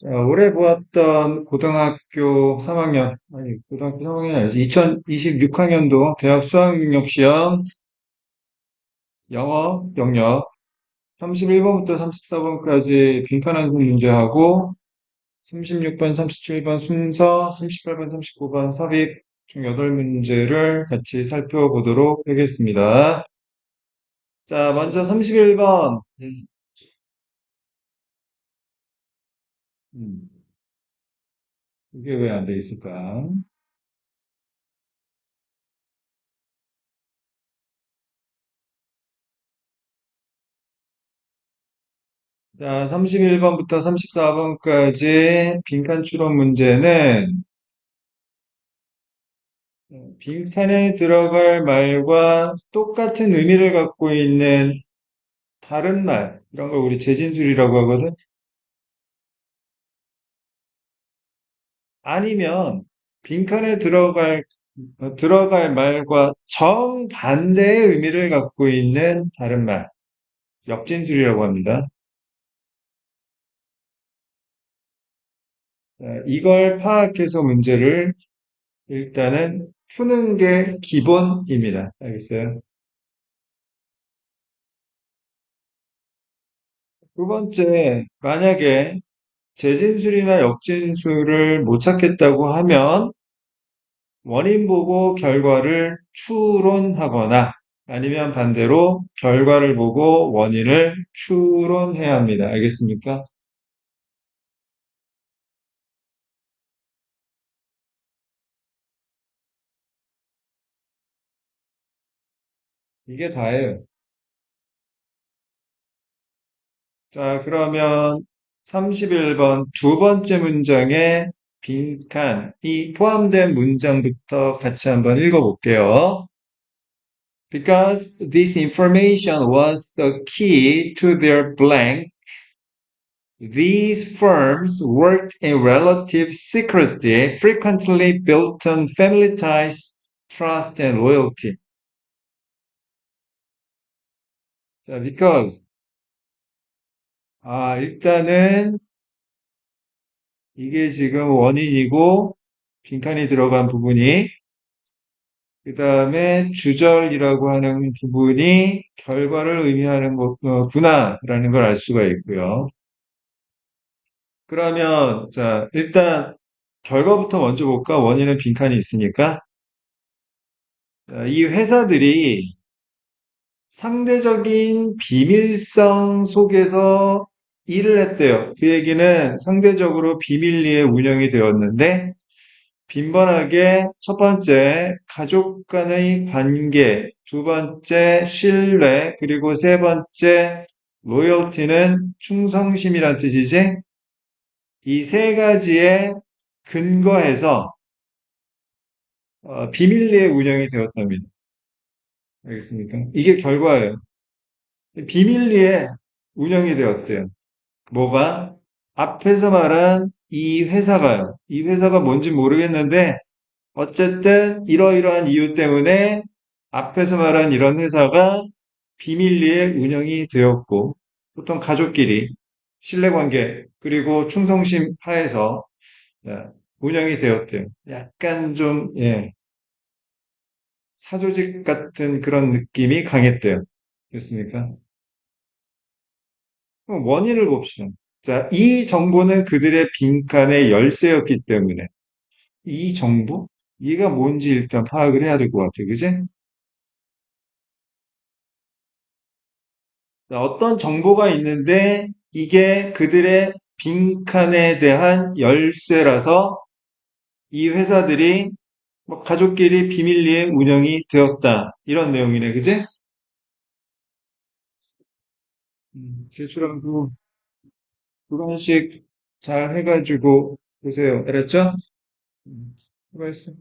자, 올해 보았던 고등학교 3학년, 아니, 고등학교 3학년이 아니지, 2026학년도 대학 수학능력 시험 영어 영역 31번부터 34번까지 빈칸한 문제하고 36번, 37번 순서, 38번, 39번 삽입 총 8문제를 같이 살펴보도록 하겠습니다. 자, 먼저 31번. 이게 왜 안 돼 있을까? 자, 31번부터 34번까지 빈칸 추론 문제는 빈칸에 들어갈 말과 똑같은 의미를 갖고 있는 다른 말, 이런 걸 우리 재진술이라고 하거든? 아니면 빈칸에 들어갈 말과 정반대의 의미를 갖고 있는 다른 말, 역진술이라고 합니다. 자, 이걸 파악해서 문제를 일단은 푸는 게 기본입니다. 알겠어요? 두 번째, 만약에 재진술이나 역진술을 못 찾겠다고 하면 원인 보고 결과를 추론하거나 아니면 반대로 결과를 보고 원인을 추론해야 합니다. 알겠습니까? 이게 다예요. 자, 그러면 31번 두 번째 문장에 빈칸이 포함된 문장부터 같이 한번 읽어볼게요. Because this information was the key to their blank, these firms worked in relative secrecy, frequently built on family ties, trust, and loyalty. 자, because. 일단은 이게 지금 원인이고, 빈칸이 들어간 부분이, 그 다음에 주절이라고 하는 부분이 결과를 의미하는 거구나라는 걸 알 수가 있고요. 그러면, 자, 일단 결과부터 먼저 볼까? 원인은 빈칸이 있으니까. 자, 이 회사들이 상대적인 비밀성 속에서 일을 했대요. 그 얘기는 상대적으로 비밀리에 운영이 되었는데, 빈번하게 첫 번째, 가족 간의 관계, 두 번째, 신뢰, 그리고 세 번째, 로열티는 충성심이란 뜻이지? 이 세 가지에 근거해서 비밀리에 운영이 되었답니다. 알겠습니까? 이게 결과예요. 비밀리에 운영이 되었대요. 뭐가? 앞에서 말한 이 회사가요. 이 회사가 뭔지 모르겠는데, 어쨌든 이러이러한 이유 때문에 앞에서 말한 이런 회사가 비밀리에 운영이 되었고, 보통 가족끼리 신뢰관계, 그리고 충성심 하에서 운영이 되었대요. 약간 좀, 예, 사조직 같은 그런 느낌이 강했대요. 그렇습니까? 그럼 원인을 봅시다. 자, 이 정보는 그들의 빈칸의 열쇠였기 때문에 이 정보? 이가 뭔지 일단 파악을 해야 될 것 같아요. 그지? 자, 어떤 정보가 있는데 이게 그들의 빈칸에 대한 열쇠라서 이 회사들이 뭐 가족끼리 비밀리에 운영이 되었다. 이런 내용이네. 그지? 제출하고 두 번씩 잘 해가지고 보세요. 알았죠? 수고했어.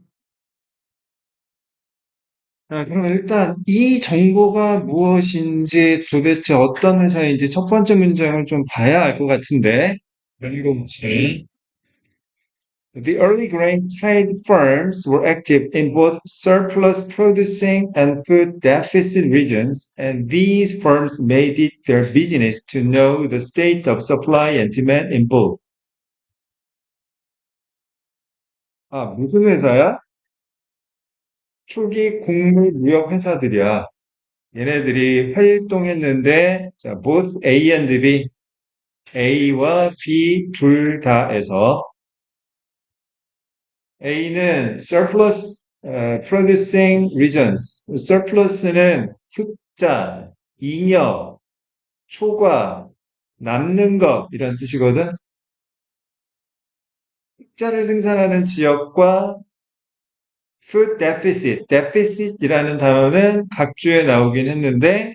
자, 그럼 일단 이 정보가 무엇인지 도대체 어떤 회사인지 첫 번째 문장을 좀 봐야 알 것 같은데. 읽어보세요. The early grain trade firms were active in both surplus producing and food deficit regions, and these firms made it their business to know the state of supply and demand in both. 아, 무슨 회사야? 초기 곡물 무역 회사들이야. 얘네들이 활동했는데, 자, both A and B, A와 B 둘 다에서 A는 surplus producing regions. surplus는 흑자, 잉여, 초과, 남는 것 이런 뜻이거든. 흑자를 생산하는 지역과 food deficit, deficit이라는 단어는 각주에 나오긴 했는데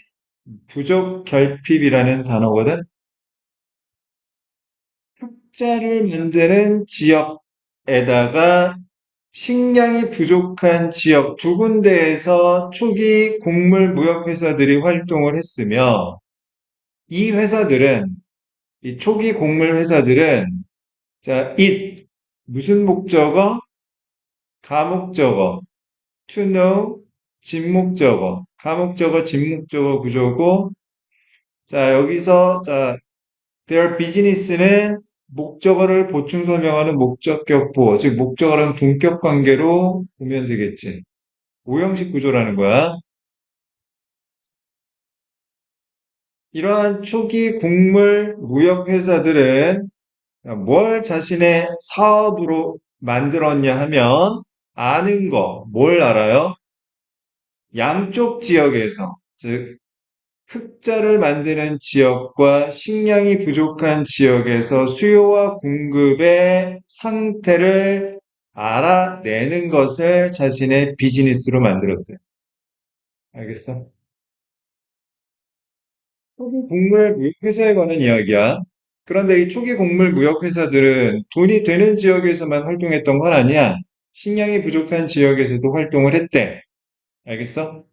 부족 결핍이라는 단어거든. 흑자를 만드는 지역에다가 식량이 부족한 지역 두 군데에서 초기 곡물 무역 회사들이 활동을 했으며 이 회사들은 이 초기 곡물 회사들은 자, it 무슨 목적어? 가목적어 to know 진목적어 가목적어 진목적어 구조고 자, 여기서 자, their business는 목적어를 보충 설명하는 목적격 보어 즉 목적어랑 동격 관계로 보면 되겠지. 오형식 구조라는 거야. 이러한 초기 곡물 무역 회사들은 뭘 자신의 사업으로 만들었냐 하면 아는 거, 뭘 알아요? 양쪽 지역에서, 즉 흑자를 만드는 지역과 식량이 부족한 지역에서 수요와 공급의 상태를 알아내는 것을 자신의 비즈니스로 만들었대. 알겠어? 초기 곡물 무역 회사에 관한 이야기야. 그런데 이 초기 곡물 무역 회사들은 돈이 되는 지역에서만 활동했던 건 아니야. 식량이 부족한 지역에서도 활동을 했대. 알겠어?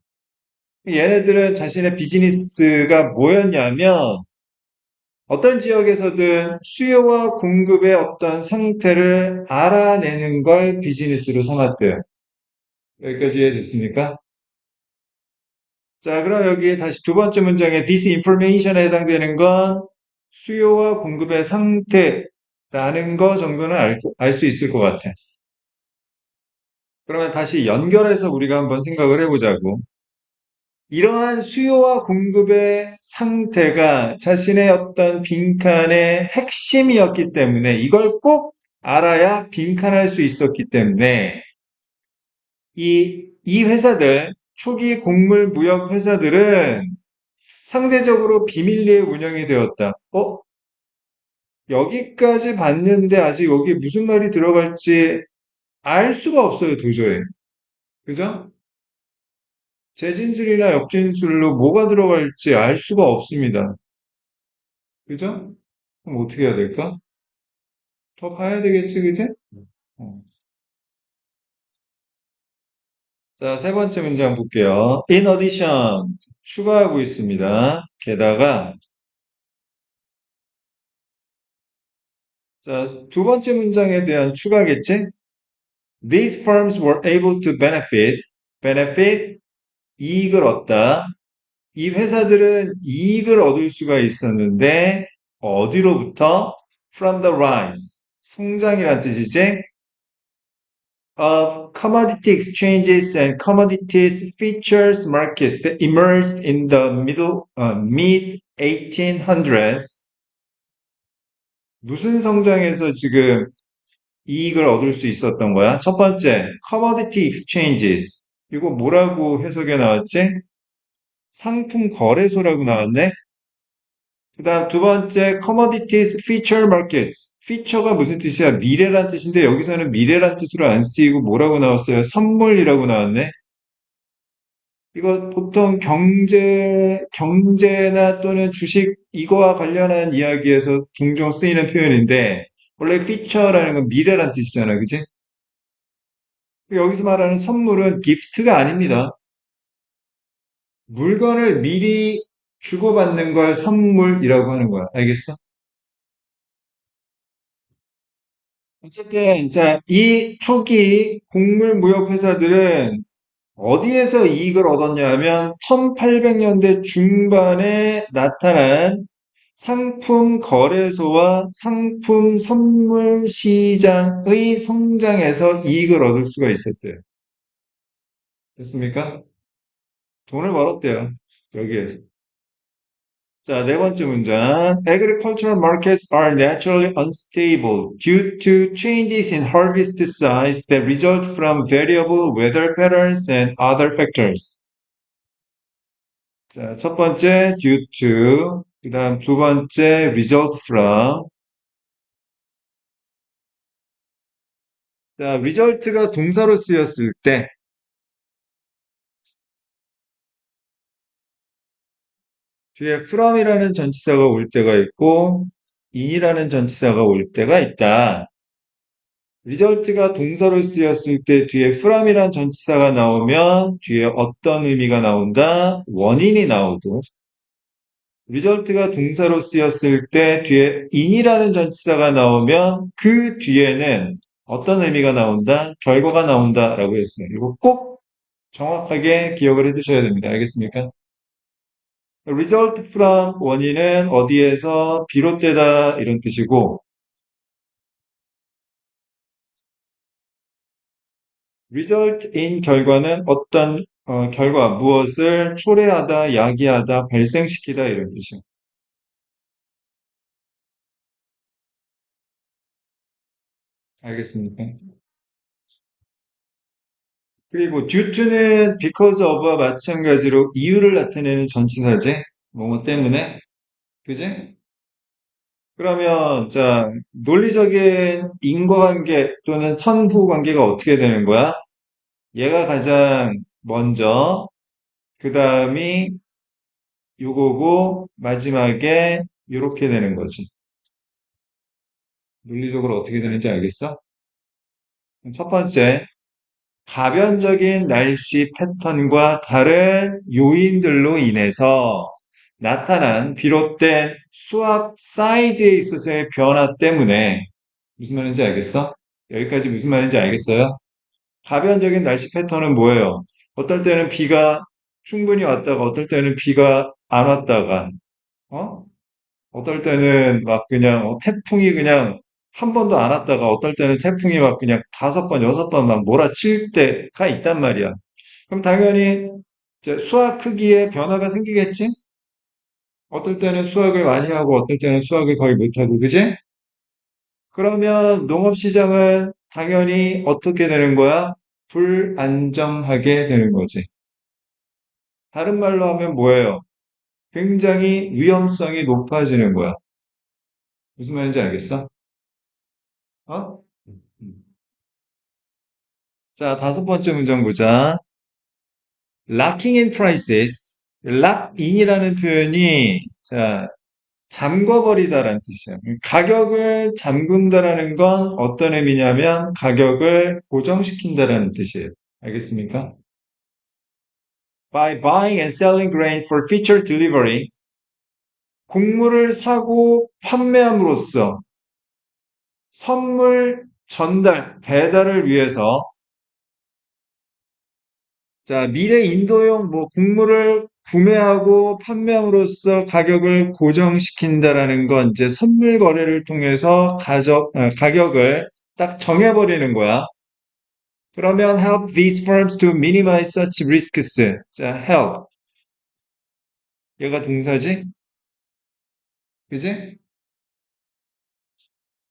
얘네들은 자신의 비즈니스가 뭐였냐면 어떤 지역에서든 수요와 공급의 어떤 상태를 알아내는 걸 비즈니스로 삼았대요. 여기까지 이해됐습니까? 자, 그럼 여기 다시 두 번째 문장에 this information에 해당되는 건 수요와 공급의 상태라는 거 정도는 알 수 있을 것 같아. 그러면 다시 연결해서 우리가 한번 생각을 해보자고. 이러한 수요와 공급의 상태가 자신의 어떤 빈칸의 핵심이었기 때문에 이걸 꼭 알아야 빈칸할 수 있었기 때문에 이 회사들, 초기 곡물 무역 회사들은 상대적으로 비밀리에 운영이 되었다. 여기까지 봤는데 아직 여기 무슨 말이 들어갈지 알 수가 없어요, 도저히. 그죠? 재진술이나 역진술로 뭐가 들어갈지 알 수가 없습니다. 그죠? 그럼 어떻게 해야 될까? 더 봐야 되겠지, 그지? 어. 자, 세 번째 문장 볼게요. In addition, 추가하고 있습니다. 게다가, 자, 두 번째 문장에 대한 추가겠지? These firms were able to benefit, 이익을 얻다. 이 회사들은 이익을 얻을 수가 있었는데, 어디로부터? From the rise. 성장이란 뜻이지? Of commodity exchanges and commodities futures markets that emerged in the mid 1800s. 무슨 성장에서 지금 이익을 얻을 수 있었던 거야? 첫 번째, commodity exchanges. 이거 뭐라고 해석에 나왔지? 상품 거래소라고 나왔네? 그 다음 두 번째, commodities future markets. feature가 무슨 뜻이야? 미래란 뜻인데 여기서는 미래란 뜻으로 안 쓰이고 뭐라고 나왔어요? 선물이라고 나왔네? 이거 보통 경제나 또는 주식 이거와 관련한 이야기에서 종종 쓰이는 표현인데 원래 feature라는 건 미래란 뜻이잖아, 그지? 여기서 말하는 선물은 기프트가 아닙니다. 물건을 미리 주고받는 걸 선물이라고 하는 거야. 알겠어? 어쨌든, 자, 이 초기 곡물 무역 회사들은 어디에서 이익을 얻었냐 하면 1800년대 중반에 나타난 상품 거래소와 상품 선물 시장의 성장에서 이익을 얻을 수가 있었대요. 됐습니까? 돈을 벌었대요. 여기에서. 자, 네 번째 문장. Agricultural markets are naturally unstable due to changes in harvest size that result from variable weather patterns and other factors. 자, 첫 번째 due to, 그 다음 두 번째 result from. 자, result가 동사로 쓰였을 때 뒤에 from이라는 전치사가 올 때가 있고 in이라는 전치사가 올 때가 있다. result가 동사로 쓰였을 때 뒤에 from이란 전치사가 나오면 뒤에 어떤 의미가 나온다? 원인이 나오고 result가 동사로 쓰였을 때 뒤에 in이라는 전치사가 나오면 그 뒤에는 어떤 의미가 나온다? 결과가 나온다라고 했어요. 이거 꼭 정확하게 기억을 해두셔야 됩니다. 알겠습니까? result from 원인은 어디에서 비롯되다 이런 뜻이고 result in 결과는 어떤 결과 무엇을 초래하다, 야기하다, 발생시키다 이런 뜻이에요. 알겠습니까? 그리고 due to는 because of와 마찬가지로 이유를 나타내는 전치사지. 뭐뭐 때문에. 그지? 그러면 자 논리적인 인과관계 또는 선후관계가 어떻게 되는 거야? 얘가 가장 먼저 그 다음이 요거고 마지막에 요렇게 되는 거지. 논리적으로 어떻게 되는지 알겠어? 첫 번째, 가변적인 날씨 패턴과 다른 요인들로 인해서 나타난 비롯된 수확 사이즈에 있어서의 변화 때문에 무슨 말인지 알겠어? 여기까지 무슨 말인지 알겠어요? 가변적인 날씨 패턴은 뭐예요? 어떨 때는 비가 충분히 왔다가 어떨 때는 비가 안 왔다가 어? 어떨 때는 막 그냥 태풍이 그냥 한 번도 안 왔다가 어떨 때는 태풍이 막 그냥 다섯 번, 여섯 번 막 몰아칠 때가 있단 말이야. 그럼 당연히 이제 수확 크기에 변화가 생기겠지? 어떨 때는 수확을 많이 하고 어떨 때는 수확을 거의 못하고, 그지? 그러면 농업시장은 당연히 어떻게 되는 거야? 불안정하게 되는 거지. 다른 말로 하면 뭐예요? 굉장히 위험성이 높아지는 거야. 무슨 말인지 알겠어? 어? 음. 자, 다섯 번째 문장 보자. locking in prices. lock in이라는 표현이 자, 잠궈버리다라는 뜻이에요. 가격을 잠근다라는 건 어떤 의미냐면 가격을 고정시킨다라는 뜻이에요. 알겠습니까? By buying and selling grain for future delivery, 곡물을 사고 판매함으로써 선물 전달, 배달을 위해서 자, 미래 인도용 뭐 곡물을 구매하고 판매함으로써 가격을 고정시킨다라는 건 이제 선물 거래를 통해서 가격을 딱 정해버리는 거야. 그러면 help these firms to minimize such risks. 자, help. 얘가 동사지? 그지?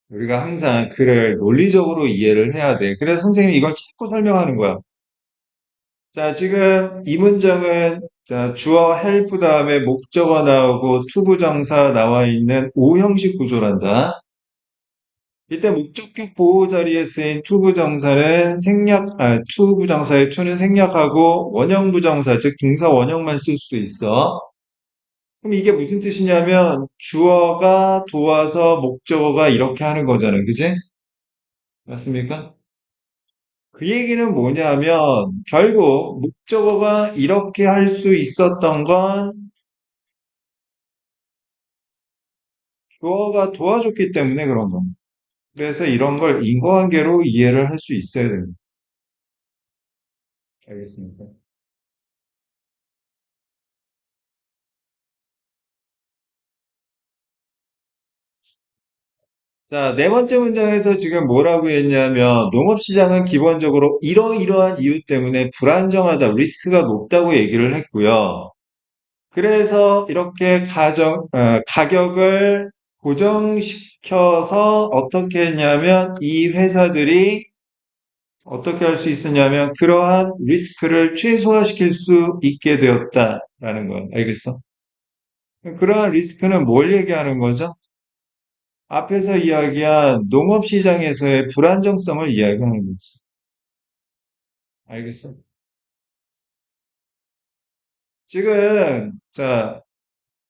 우리가 항상 글을 논리적으로 이해를 해야 돼. 그래서 선생님이 이걸 자꾸 설명하는 거야. 자, 지금 이 문장은 자, 주어 help 다음에 목적어 나오고 투부정사 나와 있는 오형식 구조란다. 이때 목적격 보호 자리에 쓰인 투부정사는 투부정사의 투는 생략하고 원형부정사, 즉 동사 원형만 쓸 수도 있어. 그럼 이게 무슨 뜻이냐면 주어가 도와서 목적어가 이렇게 하는 거잖아. 그지? 맞습니까? 그 얘기는 뭐냐면 결국 목적어가 이렇게 할 수 있었던 건 주어가 도와줬기 때문에 그런 겁니다. 그래서 이런 걸 인과관계로 이해를 할 수 있어야 됩니다. 알겠습니까? 자, 네 번째 문장에서 지금 뭐라고 했냐면, 농업시장은 기본적으로 이러이러한 이유 때문에 불안정하다, 리스크가 높다고 얘기를 했고요. 그래서 이렇게 가격을 고정시켜서 어떻게 했냐면, 이 회사들이 어떻게 할 수 있었냐면, 그러한 리스크를 최소화시킬 수 있게 되었다라는 거예요. 알겠어? 그러한 리스크는 뭘 얘기하는 거죠? 앞에서 이야기한 농업시장에서의 불안정성을 이야기하는 거지. 알겠어? 지금, 자,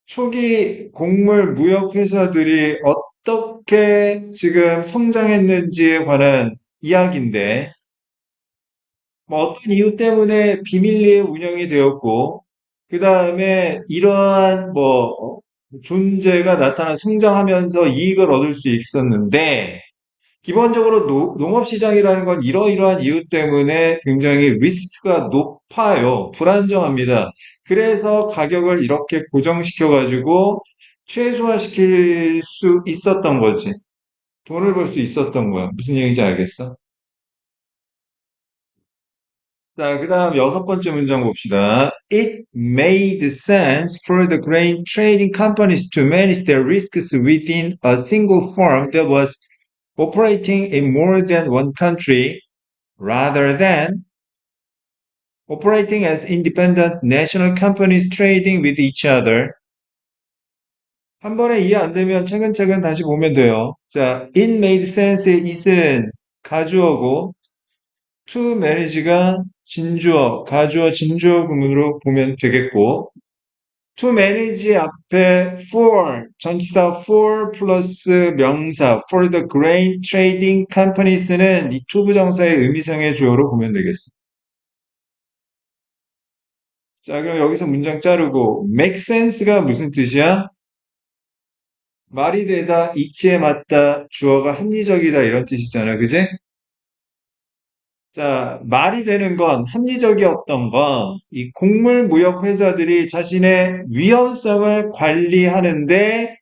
초기 곡물 무역 회사들이 어떻게 지금 성장했는지에 관한 이야기인데, 뭐 어떤 이유 때문에 비밀리에 운영이 되었고, 그 다음에 이러한 존재가 나타나 성장하면서 이익을 얻을 수 있었는데, 기본적으로 농업시장이라는 건 이러이러한 이유 때문에 굉장히 리스크가 높아요. 불안정합니다. 그래서 가격을 이렇게 고정시켜가지고 최소화시킬 수 있었던 거지. 돈을 벌 수 있었던 거야. 무슨 얘기인지 알겠어? 자, 그 다음 여섯 번째 문장 봅시다. It made sense for the grain trading companies to manage their risks within a single firm that was operating in more than one country rather than operating as independent national companies trading with each other. 한 번에 이해 안 되면 차근차근 다시 보면 돼요. 자, it made sense의 it은 가주어고 to manage가 진주어, 가주어, 진주어 구문으로 보면 되겠고 to manage 앞에 for, 전치사 for 플러스 명사 for the grain trading companies는 이 투부정사의 의미상의 주어로 보면 되겠어. 자, 그럼 여기서 문장 자르고 make sense가 무슨 뜻이야? 말이 되다, 이치에 맞다, 주어가 합리적이다 이런 뜻이잖아. 그지? 자, 말이 되는 건 합리적이었던 건 이 곡물 무역 회사들이 자신의 위험성을 관리하는데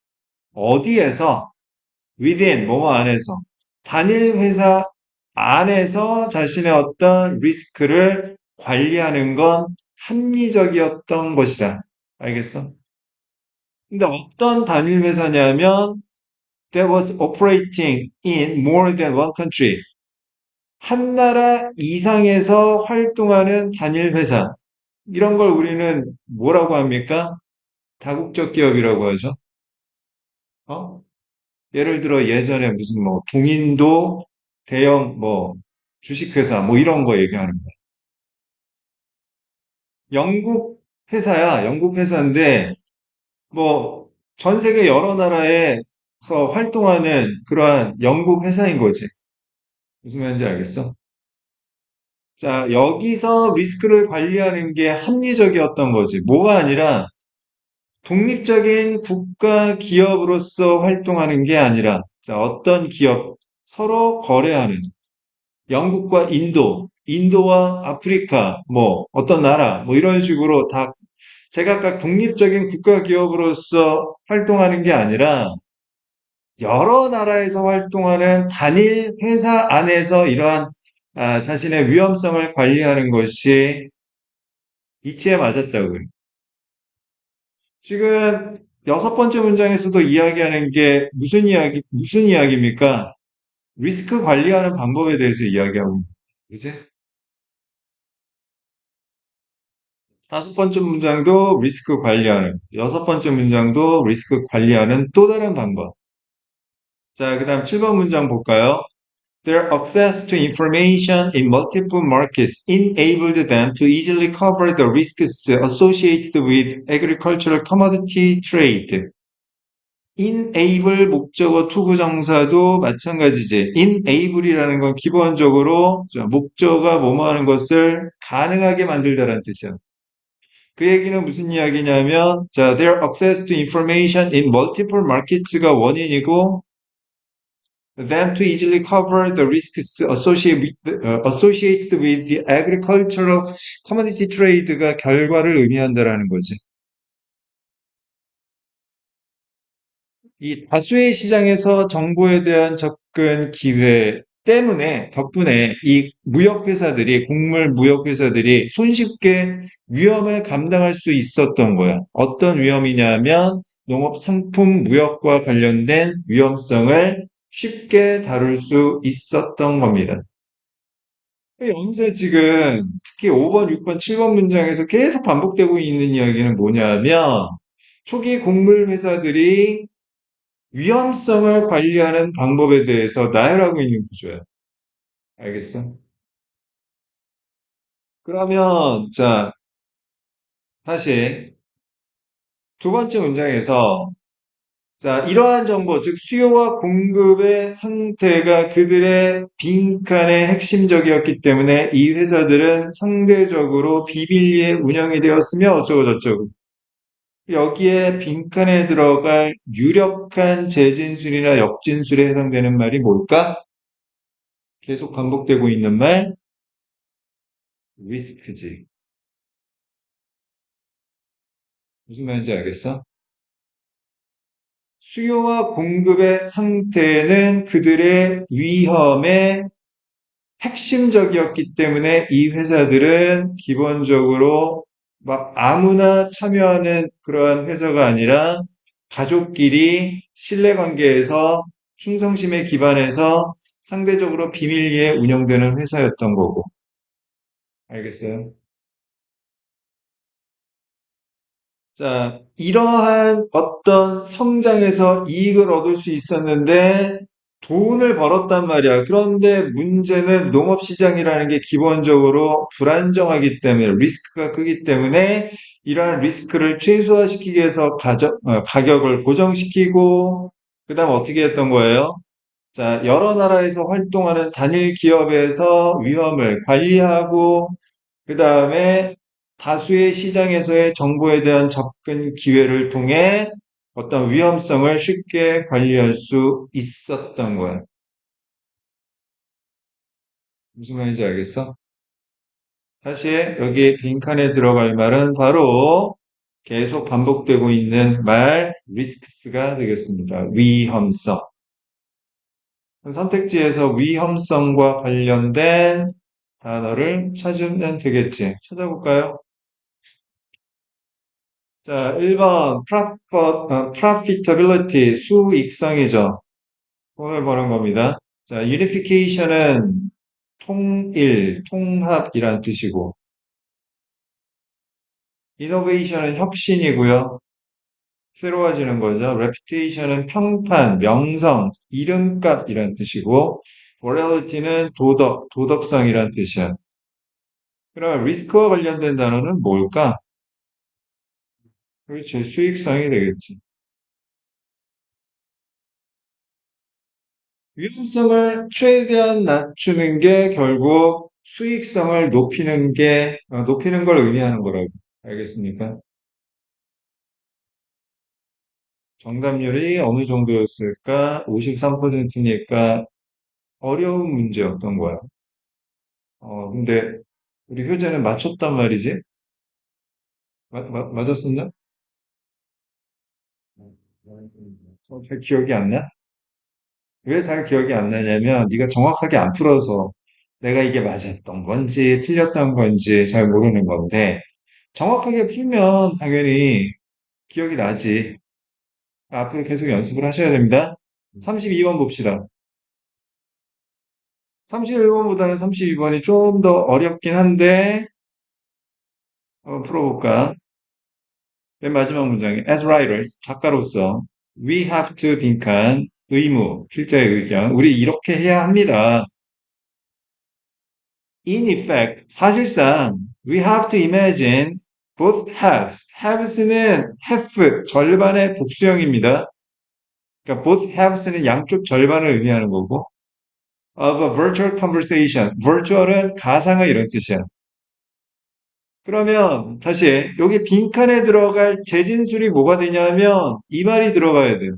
어디에서 within 뭐뭐 안에서 단일 회사 안에서 자신의 어떤 리스크를 관리하는 건 합리적이었던 것이다. 알겠어? 근데 어떤 단일 회사냐면 that was operating in more than one country. 한 나라 이상에서 활동하는 단일 회사. 이런 걸 우리는 뭐라고 합니까? 다국적 기업이라고 하죠. 어? 예를 들어 예전에 무슨 뭐 동인도 대형 주식회사 뭐 이런 거 얘기하는 거야. 영국 회사야. 영국 회사인데 뭐 전 세계 여러 나라에서 활동하는 그러한 영국 회사인 거지. 무슨 말인지 알겠어? 자, 여기서 리스크를 관리하는 게 합리적이었던 거지. 뭐가 아니라 독립적인 국가 기업으로서 활동하는 게 아니라, 자, 어떤 기업, 서로 거래하는 영국과 인도, 인도와 아프리카, 뭐, 어떤 나라, 뭐 이런 식으로 다 제각각 독립적인 국가 기업으로서 활동하는 게 아니라 여러 나라에서 활동하는 단일 회사 안에서 이러한 자신의 위험성을 관리하는 것이 이치에 맞았다고요. 지금 여섯 번째 문장에서도 이야기하는 게 무슨 이야기입니까? 리스크 관리하는 방법에 대해서 이야기하고 있는 거지. 그지? 다섯 번째 문장도 리스크 관리하는, 여섯 번째 문장도 리스크 관리하는 또 다른 방법. 자, 그 다음 7번 문장 볼까요? Their access to information in multiple markets enabled them to easily cover the risks associated with agricultural commodity trade. enable 목적어 투부정사도 마찬가지지. enable이라는 건 기본적으로 목적어가 뭐뭐 하는 것을 가능하게 만들다라는 뜻이야. 그 얘기는 무슨 이야기냐면, 자, their access to information in multiple markets가 원인이고, them to easily cover the risks associated with the agricultural commodity trade가 결과를 의미한다라는 거지. 이 다수의 시장에서 정보에 대한 접근 기회 때문에, 덕분에 이 무역회사들이, 곡물 무역회사들이 손쉽게 위험을 감당할 수 있었던 거야. 어떤 위험이냐면 농업 상품 무역과 관련된 위험성을 쉽게 다룰 수 있었던 겁니다. 여기서 지금 특히 5번, 6번, 7번 문장에서 계속 반복되고 있는 이야기는 뭐냐면 초기 곡물 회사들이 위험성을 관리하는 방법에 대해서 나열하고 있는 구조야. 알겠어? 그러면, 자, 다시 두 번째 문장에서, 자, 이러한 정보, 즉, 수요와 공급의 상태가 그들의 빈칸에 핵심적이었기 때문에 이 회사들은 상대적으로 비밀리에 운영이 되었으며 어쩌고저쩌고. 여기에 빈칸에 들어갈 유력한 재진술이나 역진술에 해당되는 말이 뭘까? 계속 반복되고 있는 말, 리스크지. 무슨 말인지 알겠어? 수요와 공급의 상태는 그들의 위험의 핵심적이었기 때문에 이 회사들은 기본적으로 막 아무나 참여하는 그러한 회사가 아니라 가족끼리 신뢰관계에서 충성심에 기반해서 상대적으로 비밀리에 운영되는 회사였던 거고. 알겠어요? 자, 이러한 어떤 성장에서 이익을 얻을 수 있었는데 돈을 벌었단 말이야. 그런데 문제는 농업시장이라는 게 기본적으로 불안정하기 때문에 리스크가 크기 때문에 이러한 리스크를 최소화시키기 위해서 가격을 고정시키고 그다음 어떻게 했던 거예요? 자, 여러 나라에서 활동하는 단일 기업에서 위험을 관리하고 그 다음에 다수의 시장에서의 정보에 대한 접근 기회를 통해 어떤 위험성을 쉽게 관리할 수 있었던 거야. 무슨 말인지 알겠어? 다시 여기 빈칸에 들어갈 말은 바로 계속 반복되고 있는 말, 리스크스가 되겠습니다. 위험성. 선택지에서 위험성과 관련된 단어를 찾으면 되겠지. 찾아볼까요? 자, 1번 profitability, 수익성이죠. 돈을 버는 겁니다. 자, unification은 통일, 통합이란 뜻이고, innovation은 혁신이고요. 새로워지는 거죠. reputation은 평판, 명성, 이름값이란 뜻이고, morality는 도덕, 도덕성이란 뜻이야. 그러면 리스크와 관련된 단어는 뭘까? 그렇지, 수익성이 되겠지. 위험성을 최대한 낮추는 게 결국 수익성을 높이는 걸 의미하는 거라고. 알겠습니까? 정답률이 어느 정도였을까? 53%니까 어려운 문제였던 거야. 근데 우리 효재는 맞췄단 말이지? 맞았었나? 잘 기억이 안 나? 왜 잘 기억이 안 나냐면 네가 정확하게 안 풀어서 내가 이게 맞았던 건지 틀렸던 건지 잘 모르는 건데 정확하게 풀면 당연히 기억이 나지. 앞으로 계속 연습을 하셔야 됩니다. 32번 봅시다. 31번보다는 32번이 좀 더 어렵긴 한데 풀어볼까? 맨 마지막 문장에 As writers, 작가로서 we have to 빈칸 의무, 필자의 의견 우리 이렇게 해야 합니다. In effect, 사실상 we have to imagine both halves. halves는 half, 절반의 복수형입니다. 그러니까 both halves는 양쪽 절반을 의미하는 거고 of a virtual conversation. virtual은 가상의 이런 뜻이야. 그러면 다시 여기 빈칸에 들어갈 재진술이 뭐가 되냐면 이 말이 들어가야 돼요.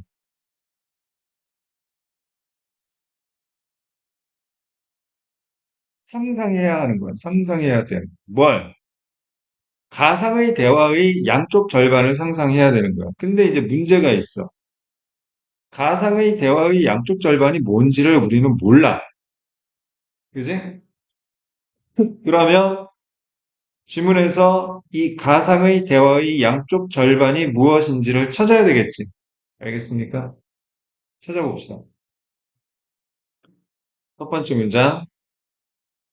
상상해야 하는 거야. 상상해야 돼. 뭘? 가상의 대화의 양쪽 절반을 상상해야 되는 거야. 근데 이제 문제가 있어. 가상의 대화의 양쪽 절반이 뭔지를 우리는 몰라. 그지? 그러면 지문에서 이 가상의 대화의 양쪽 절반이 무엇인지를 찾아야 되겠지. 알겠습니까? 찾아봅시다. 첫 번째 문장.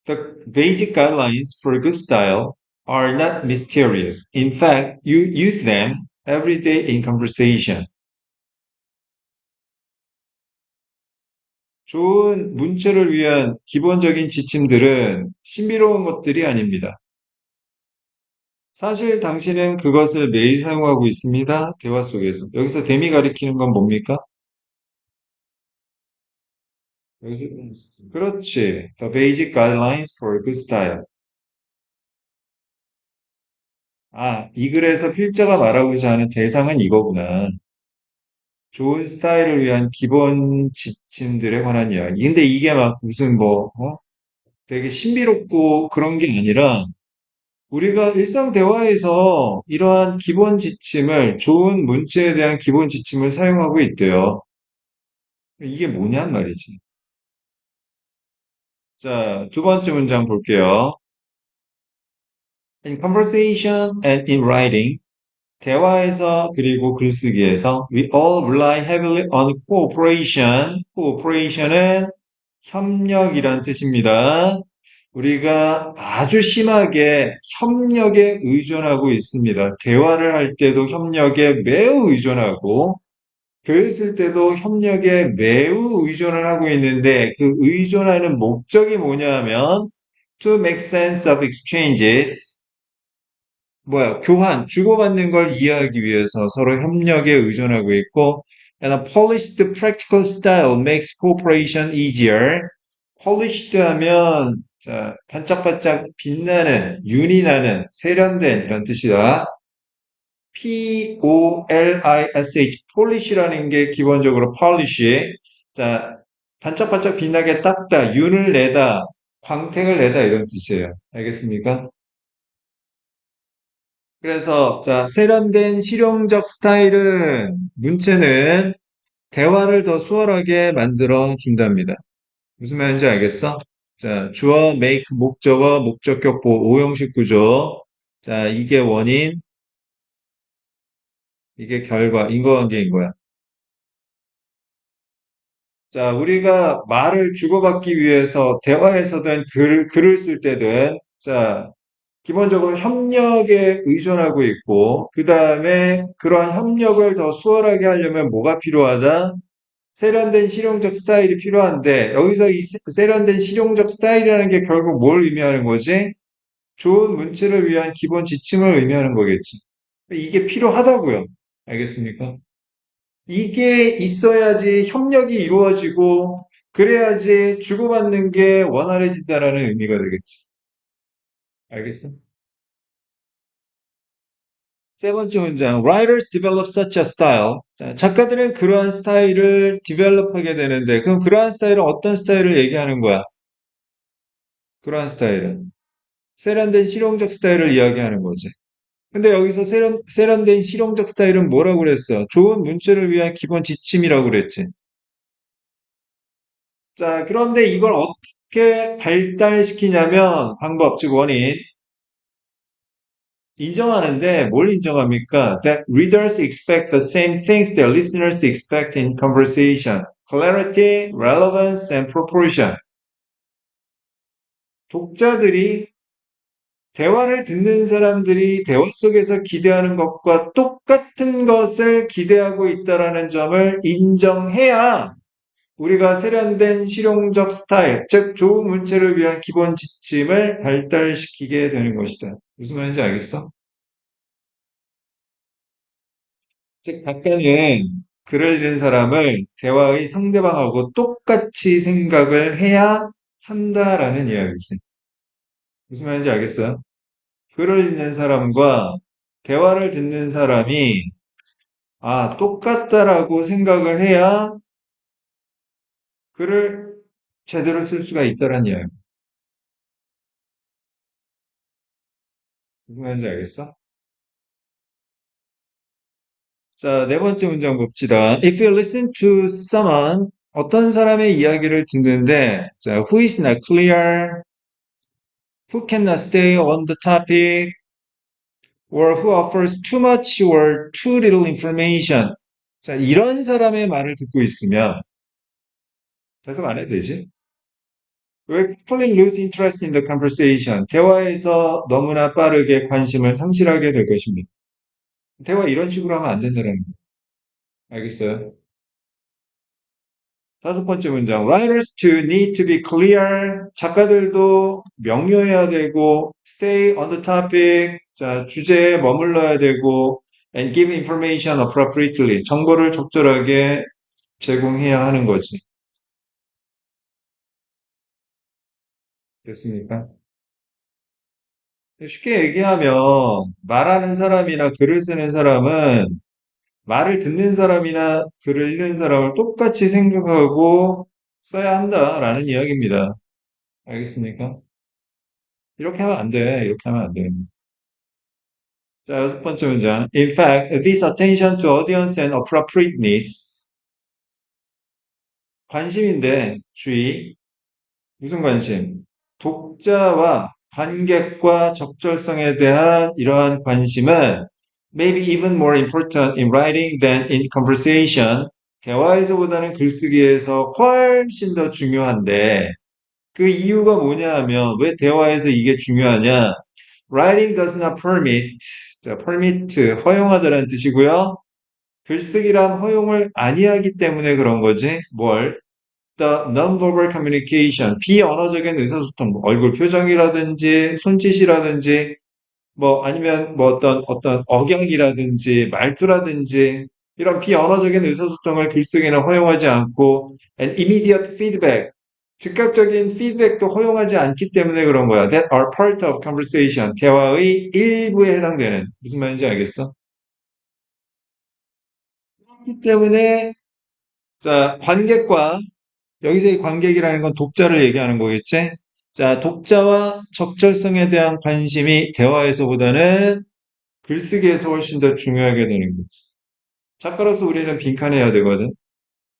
The basic guidelines for good style are not mysterious. In fact, you use them every day in conversation. 좋은 문체를 위한 기본적인 지침들은 신비로운 것들이 아닙니다. 사실 당신은 그것을 매일 사용하고 있습니다. 대화 속에서. 여기서 댐이 가리키는 건 뭡니까? 그렇지. The basic guidelines for good style. 아, 이 글에서 필자가 말하고자 하는 대상은 이거구나. 좋은 스타일을 위한 기본 지침들에 관한 이야기. 근데 이게 막 무슨 뭐, 되게 신비롭고 그런 게 아니라 우리가 일상 대화에서 이러한 기본 지침을, 좋은 문체에 대한 기본 지침을 사용하고 있대요. 이게 뭐냔 말이지. 자, 두 번째 문장 볼게요. In conversation and in writing, 대화에서 그리고 글쓰기에서 we all rely heavily on cooperation. cooperation은 협력이란 뜻입니다. 우리가 아주 심하게 협력에 의존하고 있습니다. 대화를 할 때도 협력에 매우 의존하고, 글 쓸 때도 협력에 매우 의존을 하고 있는데, 그 의존하는 목적이 뭐냐 하면, to make sense of exchanges, 교환, 주고받는 걸 이해하기 위해서 서로 협력에 의존하고 있고, and a polished practical style makes cooperation easier. polished 하면, 자, 반짝반짝 빛나는, 윤이 나는, 세련된 이런 뜻이다. polish, polish라는 게 기본적으로 polish. 자, 반짝반짝 빛나게 닦다, 윤을 내다, 광택을 내다 이런 뜻이에요. 알겠습니까? 그래서 자, 세련된 실용적 스타일은 문체는 대화를 더 수월하게 만들어 준답니다. 무슨 말인지 알겠어? 자, 주어, make, 목적어, 목적격 보호, 오형식 구조. 자, 이게 원인, 이게 결과, 인과관계인 거야. 자, 우리가 말을 주고받기 위해서 대화에서든 글을 쓸 때든, 자, 기본적으로 협력에 의존하고 있고, 그 다음에 그러한 협력을 더 수월하게 하려면 뭐가 필요하다? 세련된 실용적 스타일이 필요한데, 여기서 이 세련된 실용적 스타일이라는 게 결국 뭘 의미하는 거지? 좋은 문체를 위한 기본 지침을 의미하는 거겠지. 이게 필요하다고요. 알겠습니까? 이게 있어야지 협력이 이루어지고, 그래야지 주고받는 게 원활해진다라는 의미가 되겠지. 알겠어? 세 번째 문장. Writers develop such a style. 자, 작가들은 그러한 스타일을 디벨롭하게 되는데, 그럼 그러한 스타일은 어떤 스타일을 얘기하는 거야? 그러한 스타일은. 세련된 실용적 스타일을 이야기하는 거지. 근데 여기서 세련된 실용적 스타일은 뭐라고 그랬어? 좋은 문체를 위한 기본 지침이라고 그랬지. 자, 그런데 이걸 어떻게 발달시키냐면, 방법, 즉 원인, 인정하는데 뭘 인정합니까? That readers expect the same things that listeners expect in conversation. Clarity, relevance, and proportion. 독자들이 대화를 듣는 사람들이 대화 속에서 기대하는 것과 똑같은 것을 기대하고 있다라는 점을 인정해야 우리가 세련된 실용적 스타일, 즉 좋은 문체를 위한 기본 지침을 발달시키게 되는 것이다. 무슨 말인지 알겠어? 즉, 작가는 글을 읽는 사람을 대화의 상대방하고 똑같이 생각을 해야 한다라는 이야기지. 무슨 말인지 알겠어요? 글을 읽는 사람과 대화를 듣는 사람이 똑같다라고 생각을 해야 글을 제대로 쓸 수가 있다라는 이야기. 무슨 말인지 알겠어? 자, 네 번째 문장 봅시다. If you listen to someone, 어떤 사람의 이야기를 듣는데, 자, who is not clear, who cannot stay on the topic, or who offers too much or too little information. 자, 이런 사람의 말을 듣고 있으면, 해석 안 해도 되지? 왜 quickly lose interest in the conversation? 대화에서 너무나 빠르게 관심을 상실하게 될 것입니다. 대화 이런 식으로 하면 안 된다는 거. 알겠어요? 다섯 번째 문장. Writers to need to be clear. 작가들도 명료해야 되고, stay on the topic. 자, 주제에 머물러야 되고, and give information appropriately. 정보를 적절하게 제공해야 하는 거지. 됐습니까? 쉽게 얘기하면, 말하는 사람이나 글을 쓰는 사람은 말을 듣는 사람이나 글을 읽는 사람을 똑같이 생각하고 써야 한다라는 이야기입니다. 알겠습니까? 이렇게 하면 안 돼. 이렇게 하면 안 돼. 자, 여섯 번째 문장. In fact, this attention to audience and appropriateness. 관심인데, 주의. 무슨 관심? 독자와 관객과 적절성에 대한 이러한 관심은 maybe even more important in writing than in conversation. 대화에서보다는 글쓰기에서 훨씬 더 중요한데, 그 이유가 뭐냐 하면, 왜 대화에서 이게 중요하냐? Writing does not permit. 자, permit, 허용하다라는 뜻이고요. 글쓰기란 허용을 아니하기 때문에 그런 거지. 뭘? The nonverbal communication, 비언어적인 의사소통, 뭐 얼굴 표정이라든지 손짓이라든지 뭐 아니면 뭐 어떤 억양이라든지 말투라든지 이런 비언어적인 의사소통을 글쓰기는 허용하지 않고 and immediate feedback, 즉각적인 피드백도 허용하지 않기 때문에 그런 거야. That are part of conversation, 대화의 일부에 해당되는. 무슨 말인지 알겠어? 그렇기 때문에 자, 관객과 여기서 이 관객이라는 건 독자를 얘기하는 거겠지? 자, 독자와 적절성에 대한 관심이 대화에서보다는 글쓰기에서 훨씬 더 중요하게 되는 거지. 작가로서 우리는 빈칸해야 되거든.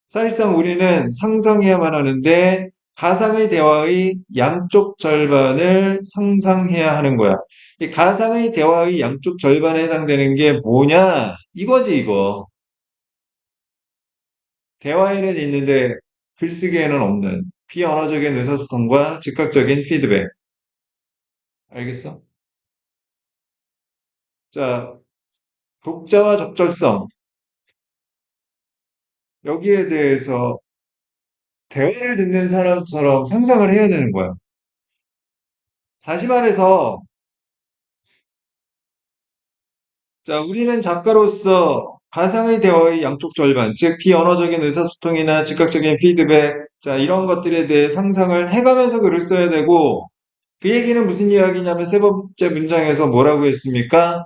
사실상 우리는 상상해야만 하는데 가상의 대화의 양쪽 절반을 상상해야 하는 거야. 이 가상의 대화의 양쪽 절반에 해당되는 게 뭐냐? 이거지, 이거. 대화에는 있는데 글쓰기에는 없는 비언어적인 의사소통과 즉각적인 피드백. 알겠어? 자, 독자와 적절성. 여기에 대해서 대화를 듣는 사람처럼 상상을 해야 되는 거야. 다시 말해서, 자, 우리는 작가로서 가상의 대화의 양쪽 절반, 즉, 비언어적인 의사소통이나 즉각적인 피드백, 자, 이런 것들에 대해 상상을 해가면서 글을 써야 되고, 그 얘기는 무슨 이야기냐면 세 번째 문장에서 뭐라고 했습니까?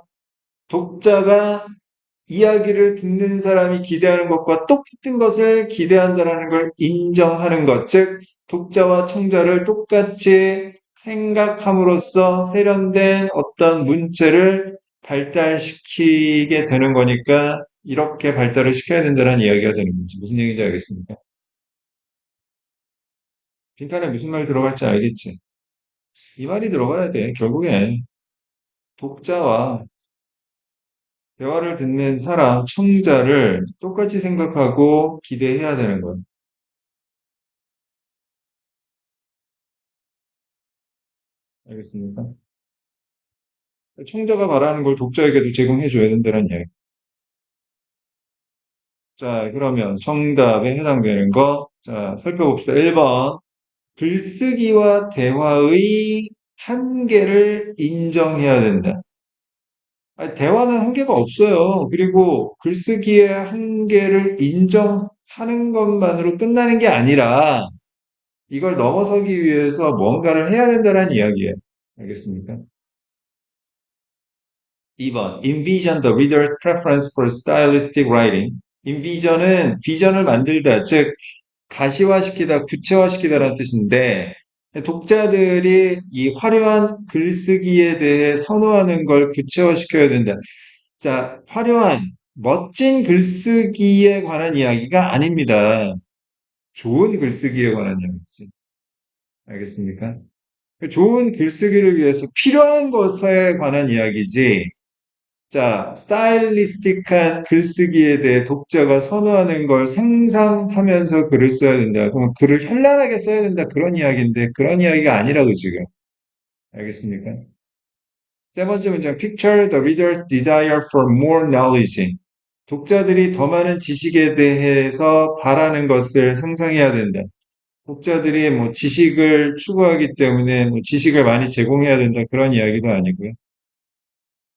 독자가 이야기를 듣는 사람이 기대하는 것과 똑같은 것을 기대한다는 걸 인정하는 것, 즉 독자와 청자를 똑같이 생각함으로써 세련된 어떤 문체를 발달시키게 되는 거니까 이렇게 발달을 시켜야 된다는 이야기가 되는 거지. 무슨 얘기인지 알겠습니까? 빈칸에 무슨 말 들어갈지 알겠지? 이 말이 들어가야 돼. 결국엔 독자와 대화를 듣는 사람, 청자를 똑같이 생각하고 기대해야 되는 거예요. 알겠습니까? 청자가 바라는 걸 독자에게도 제공해줘야 된다는 이야기. 자, 그러면 정답에 해당되는 거, 자, 살펴봅시다. 1번. 글쓰기와 대화의 한계를 인정해야 된다. 아니, 대화는 한계가 없어요. 그리고 글쓰기의 한계를 인정하는 것만으로 끝나는 게 아니라 이걸 넘어서기 위해서 뭔가를 해야 된다는 이야기예요. 알겠습니까? 2번. Envision the reader's preference for stylistic writing. envision은 비전을 만들다, 즉 가시화시키다, 구체화시키다라는 뜻인데 독자들이 이 화려한 글쓰기에 대해 선호하는 걸 구체화시켜야 된다. 자, 화려한 멋진 글쓰기에 관한 이야기가 아닙니다. 좋은 글쓰기에 관한 이야기지. 알겠습니까? 좋은 글쓰기를 위해서 필요한 것에 관한 이야기지. 자, 스타일리스틱한 글쓰기에 대해 독자가 선호하는 걸 상상하면서 글을 써야 된다. 그럼 글을 현란하게 써야 된다. 그런 이야기인데, 그런 이야기가 아니라고 지금. 알겠습니까? 세 번째 문장, Picture the reader's desire for more knowledge. 독자들이 더 많은 지식에 대해서 바라는 것을 상상해야 된다. 독자들이 뭐 지식을 추구하기 때문에 뭐 지식을 많이 제공해야 된다. 그런 이야기도 아니고요.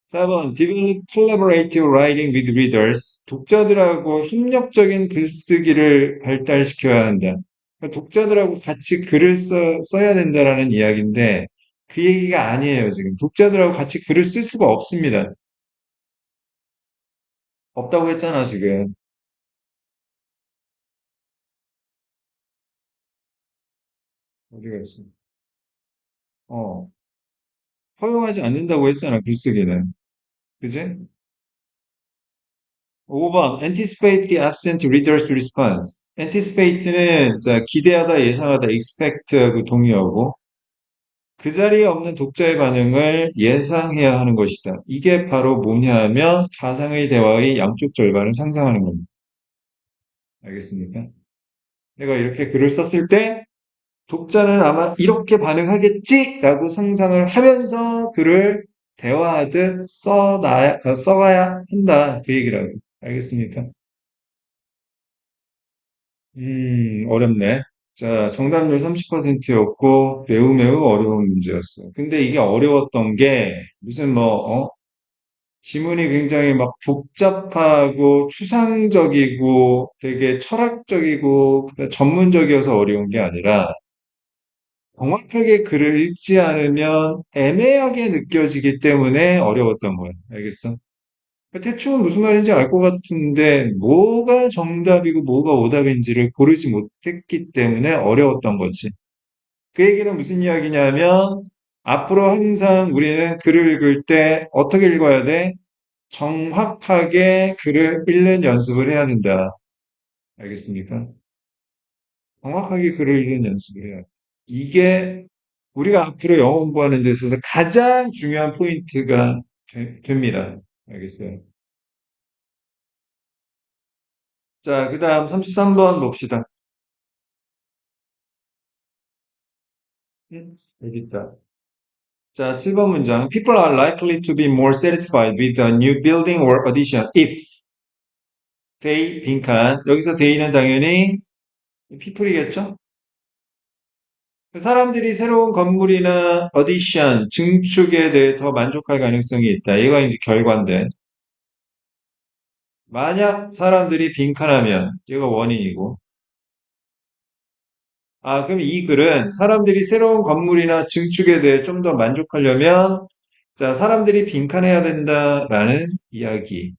4번, develop collaborative writing with readers. 독자들하고 협력적인 글쓰기를 발달시켜야 한다. 그러니까 독자들하고 같이 글을 써야 된다라는 이야기인데, 그 얘기가 아니에요, 지금. 독자들하고 같이 글을 쓸 수가 없습니다. 없다고 했잖아, 지금. 어디가 있어? 어, 허용하지 않는다고 했잖아, 글쓰기는. 그지? 5번, anticipate the absent reader's response. anticipate는 자, 기대하다, 예상하다, expect하고 동의어고, 그 자리에 없는 독자의 반응을 예상해야 하는 것이다. 이게 바로 뭐냐 하면 가상의 대화의 양쪽 절반을 상상하는 겁니다. 알겠습니까? 내가 이렇게 글을 썼을 때 독자는 아마 이렇게 반응하겠지라고 상상을 하면서 글을 대화하듯 써가야 한다. 그 얘기라고. 알겠습니까? 어렵네. 자, 정답률 30%였고 매우 매우 어려운 문제였어요. 근데 이게 어려웠던 게 무슨 지문이 굉장히 막 복잡하고 추상적이고 되게 철학적이고 전문적이어서 어려운 게 아니라 정확하게 글을 읽지 않으면 애매하게 느껴지기 때문에 어려웠던 거예요. 알겠어? 대충 무슨 말인지 알 것 같은데 뭐가 정답이고 뭐가 오답인지를 고르지 못했기 때문에 어려웠던 거지. 그 얘기는 무슨 이야기냐면 앞으로 항상 우리는 글을 읽을 때 어떻게 읽어야 돼? 정확하게 글을 읽는 연습을 해야 된다. 알겠습니까? 정확하게 글을 읽는 연습을 해야 돼. 이게 우리가 앞으로 영어 공부하는 데 있어서 가장 중요한 포인트가 됩니다. 알겠어요? 자, 그 다음 33번 봅시다. 여기 있다. 자, 7번 문장. People are likely to be more satisfied with a new building or addition if they 빈칸. 여기서 they는 당연히 people이겠죠? 사람들이 새로운 건물이나 어디션, 증축에 대해 더 만족할 가능성이 있다. 이거 이제 결과인데. 만약 사람들이 빈칸하면, 이거 원인이고. 아, 그럼 이 글은 사람들이 새로운 건물이나 증축에 대해 좀 더 만족하려면, 자, 사람들이 빈칸해야 된다라는 이야기로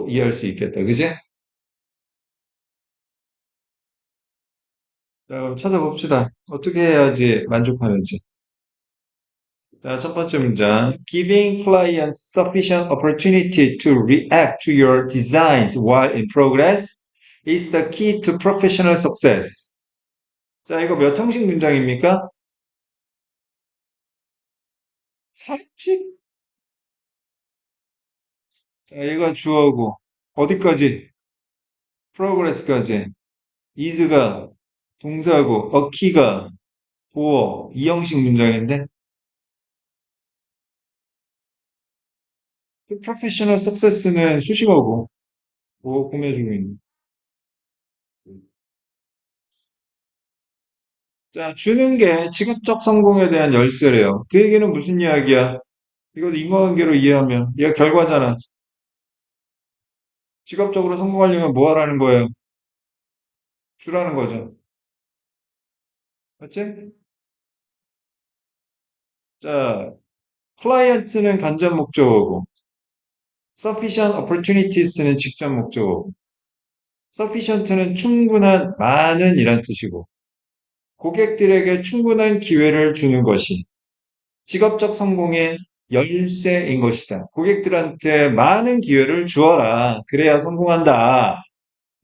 이해할 수 있겠다. 그지? 자, 그럼 찾아봅시다. 어떻게 해야지 만족하는지. 자, 첫 번째 문장. Giving clients sufficient opportunity to react to your designs while in progress is the key to professional success. 자, 이거 몇 형식 문장입니까? 사직? 자, 이거 주어고. 어디까지? progress까지. is가 동사고, ac가 보어. 이 형식 문장인데, professional success는 수식어고, 보어 꾸며주고 있는. 자, 주는 게 직업적 성공에 대한 열쇠래요. 그 얘기는 무슨 이야기야? 이거 인과관계로 이해하면 얘가 결과잖아. 직업적으로 성공하려면 뭐 하라는 거예요? 주라는 거죠. 맞지? 자, 클라이언트는 간접 목적어고 sufficient opportunities는 직접 목적어고 sufficient는 충분한 많은 이란 뜻이고 고객들에게 충분한 기회를 주는 것이 직업적 성공의 열쇠인 것이다. 고객들한테 많은 기회를 주어라. 그래야 성공한다.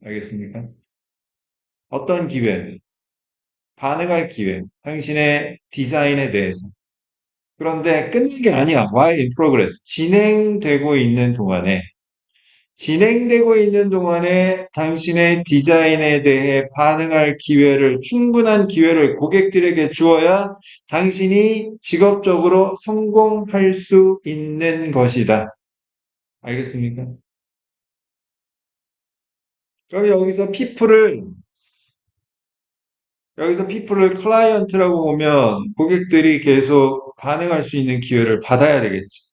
알겠습니까? 어떤 기회? 반응할 기회. 당신의 디자인에 대해서. 그런데 끝난 게 아니야. While in progress. 진행되고 있는 동안에 당신의 디자인에 대해 반응할 기회를, 충분한 기회를 고객들에게 주어야 당신이 직업적으로 성공할 수 있는 것이다. 알겠습니까? 그럼 여기서 people을 클라이언트라고 보면 고객들이 계속 반응할 수 있는 기회를 받아야 되겠지.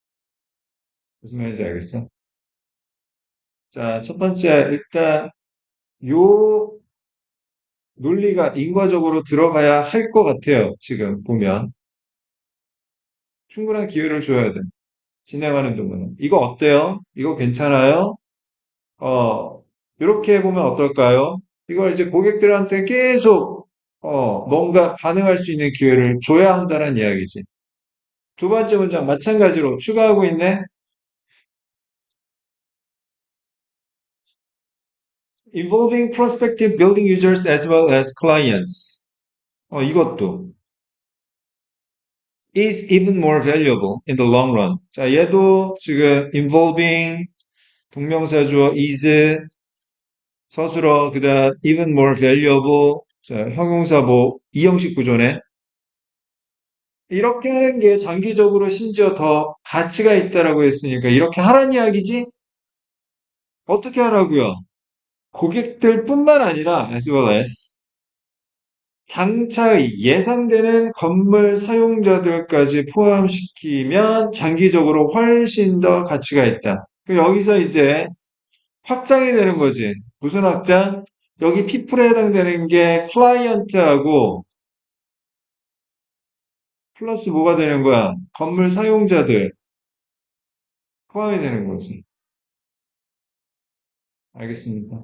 무슨 말인지 알겠어? 자, 첫 번째, 일단, 요 논리가 인과적으로 들어가야 할 것 같아요. 지금 보면. 충분한 기회를 줘야 돼. 진행하는 동안은. 이거 어때요? 이거 괜찮아요? 어, 이렇게 해보면 어떨까요? 이걸 이제 고객들한테 계속, 뭔가 반응할 수 있는 기회를 줘야 한다는 이야기지. 두 번째 문장 마찬가지로 추가하고 있네. Involving prospective building users as well as clients. 이것도 is even more valuable in the long run. 자, 얘도 지금 involving 동명사주어 is 서술어 그다음 even more valuable 자, 형용사 뭐 이형식 구조네. 이렇게 하는 게 장기적으로 심지어 더 가치가 있다라고 했으니까 이렇게 하란 이야기지? 어떻게 하라고요? 고객들뿐만 아니라 as well as 당차의 예상되는 건물 사용자들까지 포함시키면 장기적으로 훨씬 더 가치가 있다. 그럼 여기서 이제 확장이 되는 거지. 무슨 확장? 여기 people에 해당되는 게 클라이언트하고 플러스 뭐가 되는 거야? 건물 사용자들 포함이 되는 거지. 알겠습니까?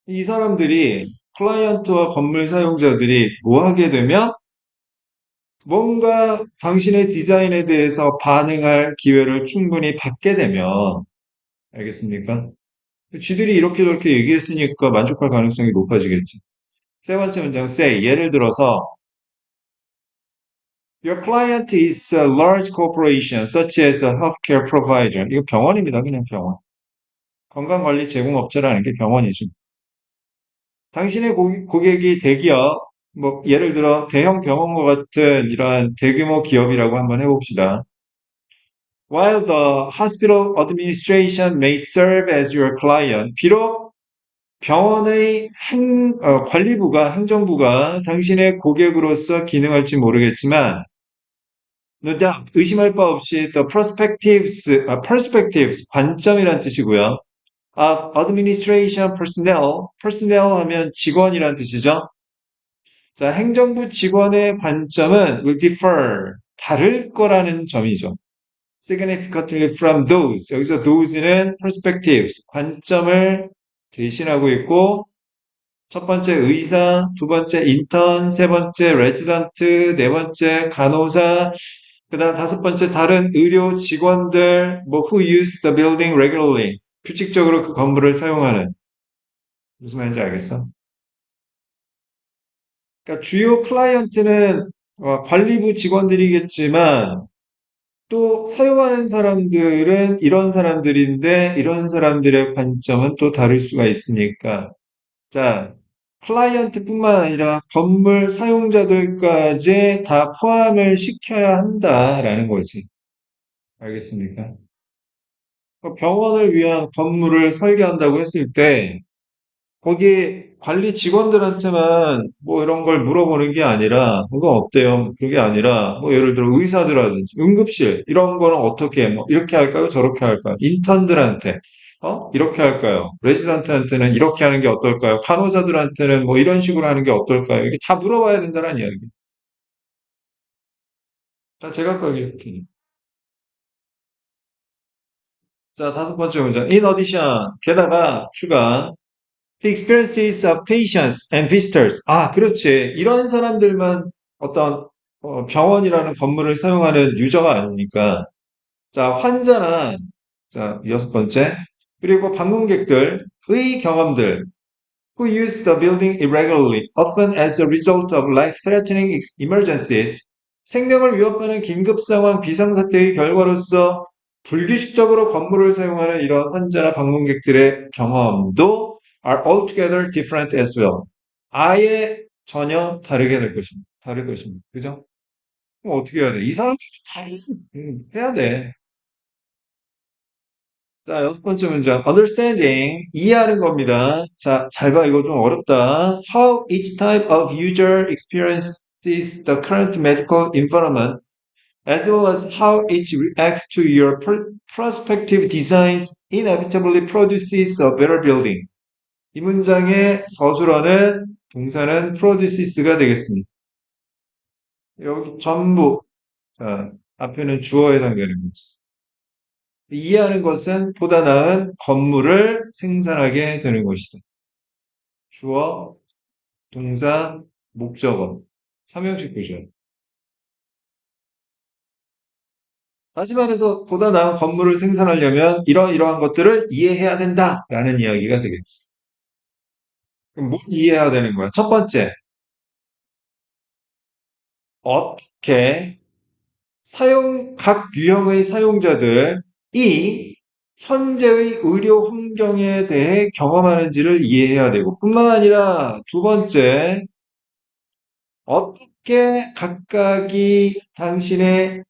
이 사람들이 클라이언트와 건물 사용자들이 뭐 하게 되면 뭔가 당신의 디자인에 대해서 반응할 기회를 충분히 받게 되면 알겠습니까? 쥐들이 이렇게 저렇게 얘기했으니까 만족할 가능성이 높아지겠지. 세 번째 문장 say 예를 들어서 Your client is a large corporation such as a healthcare provider. 이거 병원입니다. 그냥 병원. 건강관리 제공업체라는 게 병원이죠. 당신의 고객이 대기업, 뭐 예를 들어 대형 병원과 같은 이러한 대규모 기업이라고 한번 해봅시다. While the hospital administration may serve as your client, 비록 병원의 관리부가, 행정부가 당신의 고객으로서 기능할지 모르겠지만, no doubt, 의심할 바 없이 the perspectives, 관점이란 뜻이고요. of administration personnel 하면 직원이란 뜻이죠. 자, 행정부 직원의 관점은 will differ, 다를 거라는 점이죠. significantly from those. 여기서 those는 perspectives, 관점을 대신하고 있고, 첫 번째 의사, 두 번째 인턴, 세 번째 레지던트, 네 번째 간호사, 그 다음 다섯 번째 다른 의료 직원들, 뭐 who use the building regularly. 규칙적으로 그 건물을 사용하는. 무슨 말인지 알겠어? 그러니까 주요 클라이언트는 관리부 직원들이겠지만 또 사용하는 사람들은 이런 사람들인데 이런 사람들의 관점은 또 다를 수가 있으니까 자, 클라이언트뿐만 아니라 건물 사용자들까지 다 포함을 시켜야 한다라는 거지. 알겠습니까? 병원을 위한 건물을 설계한다고 했을 때 거기 관리 직원들한테만 뭐 이런 걸 물어보는 게 아니라, 그거 어때요? 그게 아니라, 뭐 예를 들어 의사들하든지 응급실, 이런 거는 어떻게, 뭐 이렇게 할까요? 저렇게 할까요? 인턴들한테, 이렇게 할까요? 레지던트한테는 이렇게 하는 게 어떨까요? 간호사들한테는 뭐 이런 식으로 하는 게 어떨까요? 이게 다 물어봐야 된다는 이야기. 자, 제가 거기 이렇게. 자, 다섯 번째 문장. In addition, 게다가 추가. The experiences of patients and visitors. 아, 그렇지. 이런 사람들만 어떤 병원이라는 건물을 사용하는 유저가 아니니까. 자, 환자나, 자, 여섯 번째. 그리고 방문객들의 경험들. Who use the building irregularly, often as a result of life-threatening emergencies. 생명을 위협하는 긴급 상황, 비상사태의 결과로서 불규칙적으로 건물을 사용하는 이런 환자나 방문객들의 경험도 are altogether different as well. 아예 전혀 다르게 될 것입니다. 다를 것입니다. 그죠? 그럼 어떻게 해야 돼? 이 사람들도 다 해야 돼. 자, 여섯 번째 문장. understanding. 이해하는 겁니다. 자, 잘 봐. 이거 좀 어렵다. How each type of user experiences the current medical environment, as well as how each reacts to your prospective designs, inevitably produces a better building. 이 문장의 서술어는 동사는 produces가 되겠습니다. 여기 전부, 자, 앞에는 주어에 해당되는 거죠. 이해하는 것은 보다 나은 건물을 생산하게 되는 것이다. 주어, 동사, 목적어. 삼형식 구조. 다시 말해서 보다 나은 건물을 생산하려면 이러이러한 것들을 이해해야 된다라는 이야기가 되겠지. 그럼 뭘 이해해야 되는 거야? 첫 번째, 어떻게 각 유형의 사용자들이 현재의 의료 환경에 대해 경험하는지를 이해해야 되고, 뿐만 아니라 두 번째, 어떻게 각각이 당신의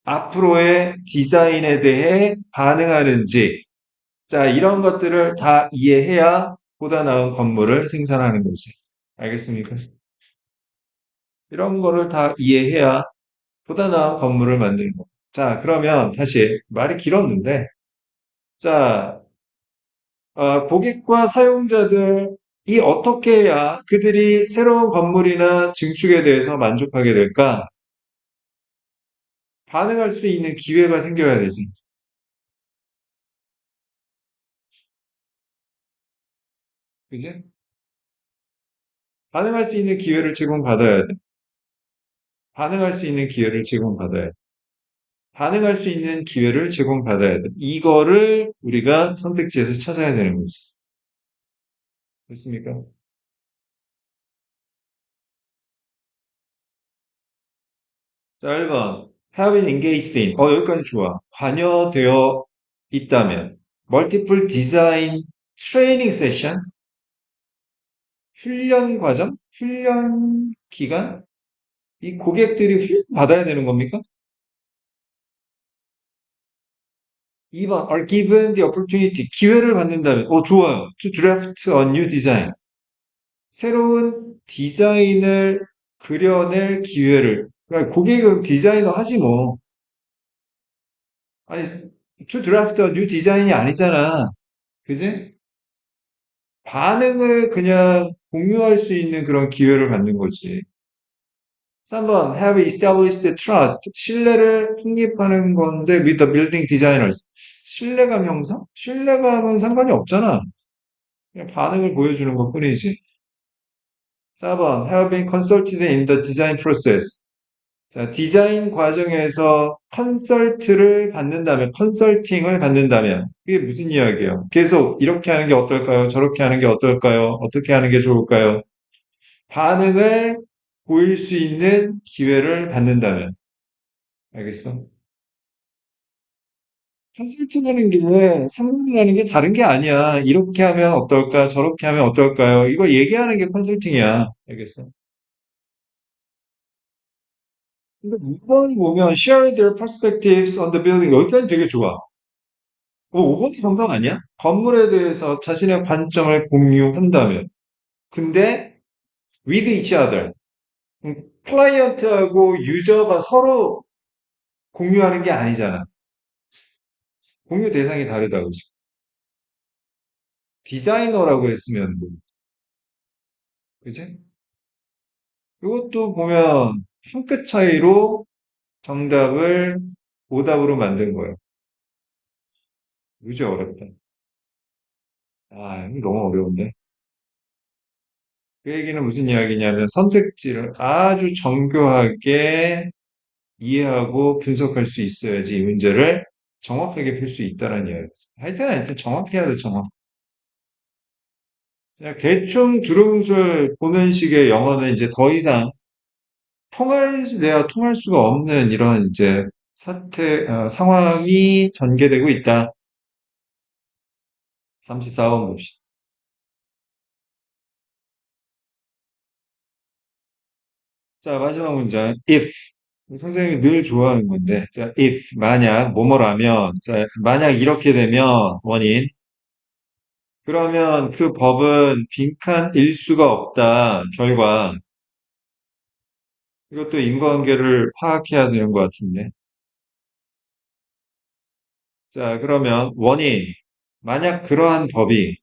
앞으로의 디자인에 대해 반응하는지, 자, 이런 것들을 다 이해해야 보다 나은 건물을 생산하는 거지. 알겠습니까? 이런 거를 다 이해해야 보다 나은 건물을 만드는 거. 자, 그러면 다시 말이 길었는데, 자, 고객과 사용자들이 어떻게 해야 그들이 새로운 건물이나 증축에 대해서 만족하게 될까? 반응할 수 있는 기회가 생겨야 되지. 그지? 반응할 수 있는 기회를 제공받아야 돼. 반응할 수 있는 기회를 제공받아야 돼. 반응할 수 있는 기회를 제공받아야 돼. 이거를 우리가 선택지에서 찾아야 되는 거지. 됐습니까? 자, 1번. have been engaged in. 여기까지 좋아. 관여되어 있다면. multiple design training sessions. 훈련 과정? 훈련 기간? 이 고객들이 훈련 받아야 되는 겁니까? 2번. are given the opportunity. 기회를 받는다면. 좋아요. to draft a new design. 새로운 디자인을 그려낼 기회를. 그러니까 고객은 디자이너 하지 뭐. 아니, to draft a new design이 아니잖아. 그지? 반응을 그냥 공유할 수 있는 그런 기회를 갖는 거지. 3번, have established trust. 신뢰를 확립하는 건데, with the building designers. 신뢰감 형성? 신뢰감은 상관이 없잖아. 그냥 반응을 보여주는 것 뿐이지. 4번, have been consulted in the design process. 자, 디자인 과정에서 컨설팅을 받는다면, 그게 무슨 이야기예요? 계속 이렇게 하는 게 어떨까요? 저렇게 하는 게 어떨까요? 어떻게 하는 게 좋을까요? 반응을 보일 수 있는 기회를 받는다면. 알겠어? 컨설팅하는 게, 상담이라는 게 다른 게 아니야. 이렇게 하면 어떨까? 저렇게 하면 어떨까요? 이거 얘기하는 게 컨설팅이야. 알겠어? 근데 5번 보면 share their perspectives on the building 여기까지 되게 좋아. 5번이 정답 아니야? 건물에 대해서 자신의 관점을 공유한다면. 근데 with each other. 클라이언트하고 유저가 서로 공유하는 게 아니잖아. 공유 대상이 다르다고. 디자이너라고 했으면 뭐, 그지? 이것도 보면 한 끗 차이로 정답을 오답으로 만든 거예요. 무지 어렵다. 이거 너무 어려운데. 그 얘기는 무슨 이야기냐면 선택지를 아주 정교하게 이해하고 분석할 수 있어야지 이 문제를 정확하게 풀 수 있다는 이야기죠. 하여튼 정확해야 돼, 정확. 그냥 대충 두루뭉술 보는 식의 영어는 이제 더 이상 내가 통할 수가 없는 이런 이제 상황이 전개되고 있다. 34번 봅시다. 자, 마지막 문장. If. 선생님이 늘 좋아하는 건데. 자, if. 만약, 뭐뭐라면. 자, 만약 이렇게 되면, 원인. 그러면 그 법은 빈칸일 수가 없다. 결과. 이것도 인과관계를 파악해야 되는 것 같은데. 자, 그러면 원인. 만약 그러한 법이,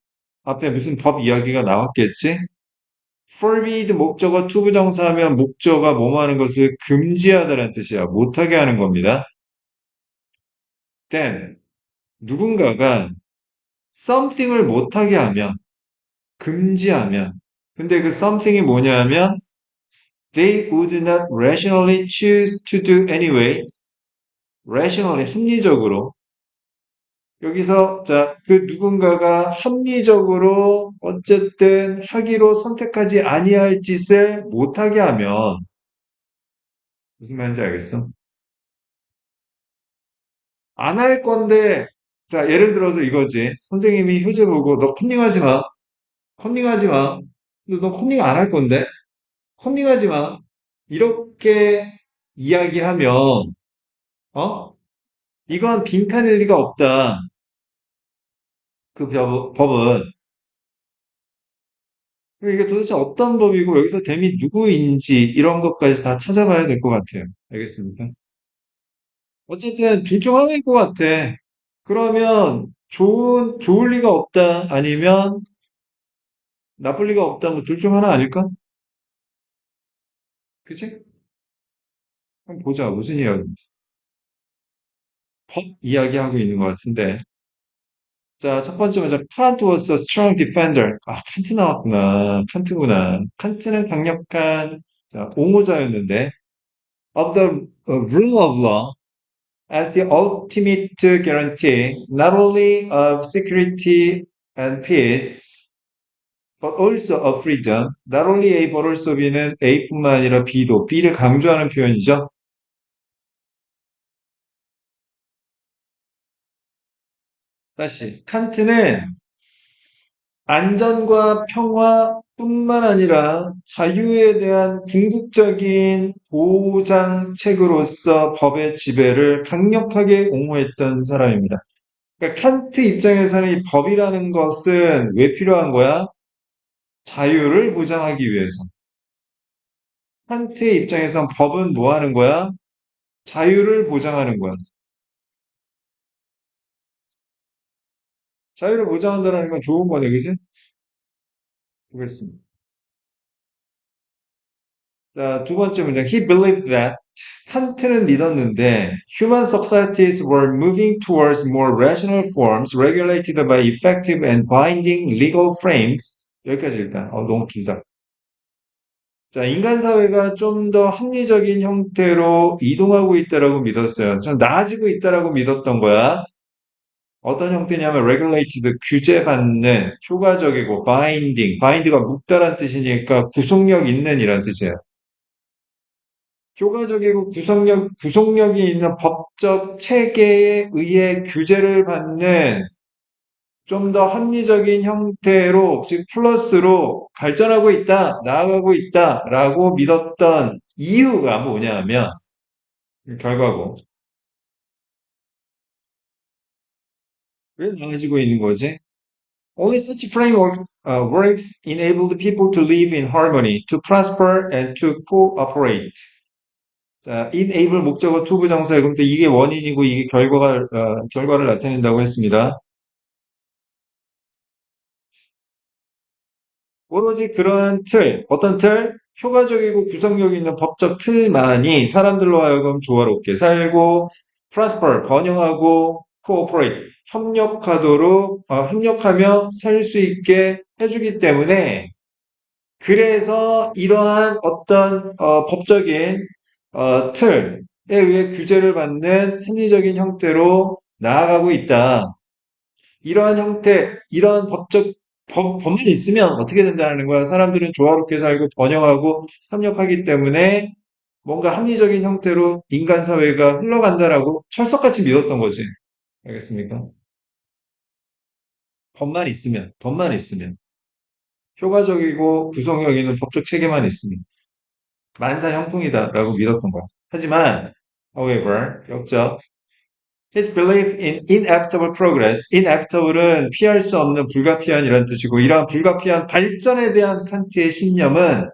앞에 무슨 법 이야기가 나왔겠지? forbid 목적어 투부정사하면 목적어가 뭐뭐 하는 것을 금지하다는 뜻이야. 못하게 하는 겁니다. then 누군가가 something을 못하게 하면, 금지하면. 근데 그 something이 뭐냐면 they would not rationally choose to do anyway. rationally 합리적으로. 여기서 자, 그 누군가가 합리적으로 어쨌든 하기로 선택하지 아니할 짓을 못하게 하면 무슨 말인지 알겠어? 안 할 건데, 자, 예를 들어서 이거지. 선생님이 휴지 보고, 너 컨닝하지 마. 컨닝하지 마. 근데 너 컨닝 안 할 건데? 컨닝하지 마. 이렇게 이야기하면, 어? 이건 빈칸일 리가 없다. 그 법은. 그럼 이게 도대체 어떤 법이고, 여기서 댐이 누구인지, 이런 것까지 다 찾아봐야 될 것 같아요. 알겠습니까? 어쨌든, 둘 중 하나일 것 같아. 그러면, 좋을 리가 없다. 아니면, 나쁠 리가 없다. 뭐, 둘 중 하나 아닐까? 그치? 한번 보자. 무슨 이야기인지. 법 이야기하고 있는 것 같은데. 자, 첫 번째 문제. Kant was a strong defender. 아, 칸트 나왔구나. 칸트구나. 칸트는 강력한, 자, 옹호자였는데. Of the rule of law as the ultimate guarantee not only of security and peace, but also of freedom. Not only A, but also B는 A뿐만 아니라 B도, B를 강조하는 표현이죠. 다시. 칸트는 안전과 평화뿐만 아니라 자유에 대한 궁극적인 보장책으로서 법의 지배를 강력하게 옹호했던 사람입니다. 그러니까 칸트 입장에서는 이 법이라는 것은 왜 필요한 거야? 자유를 보장하기 위해서. 칸트의 입장에선 법은 뭐 하는 거야? 자유를 보장하는 거야. 자유를 보장한다는 건 좋은 거네, 그지? 보겠습니다. 자, 두 번째 문장. He believed that 칸트는 믿었는데 human societies were moving towards more rational forms regulated by effective and binding legal frames. 여기까지 일단. 너무 길다. 자, 인간 사회가 좀 더 합리적인 형태로 이동하고 있다라고 믿었어요. 좀 나아지고 있다라고 믿었던 거야. 어떤 형태냐면 regulated, 규제받는, 효과적이고 binding가 묶다란 뜻이니까 구속력 있는 이란 뜻이에요. 효과적이고 구속력이 있는 법적 체계에 의해 규제를 받는 좀 더 합리적인 형태로, 즉 플러스로 발전하고 있다, 나아가고 있다라고 믿었던 이유가 뭐냐면, 결과고. 왜 나아지고 있는 거지? Only such frameworks works enabled people to live in harmony, to prosper and to cooperate. 자, enable 목적어 to 부정사예요. 그럼 또 이게 원인이고 이게 결과를 나타낸다고 했습니다. 오로지 그러한 틀, 어떤 틀? 효과적이고 구성력 있는 법적 틀만이 사람들로 하여금 조화롭게 살고, prosper, 번영하고, cooperate, 협력하며 살 수 있게 해주기 때문에 그래서 이러한 어떤 법적인 틀에 의해 규제를 받는 합리적인 형태로 나아가고 있다. 이러한 형태, 이러한 법만 있으면 어떻게 된다는 거야. 사람들은 조화롭게 살고 번영하고 협력하기 때문에 뭔가 합리적인 형태로 인간 사회가 흘러간다라고 철석같이 믿었던 거지. 알겠습니까? 법만 있으면. 효과적이고 구성력 있는 법적 체계만 있으면. 만사 형통이다라고 믿었던 거야. 하지만, however, 역적, his belief in inevitable progress, inevitable은 피할 수 없는 불가피한이라는 뜻이고, 이러한 불가피한 발전에 대한 칸트의 신념은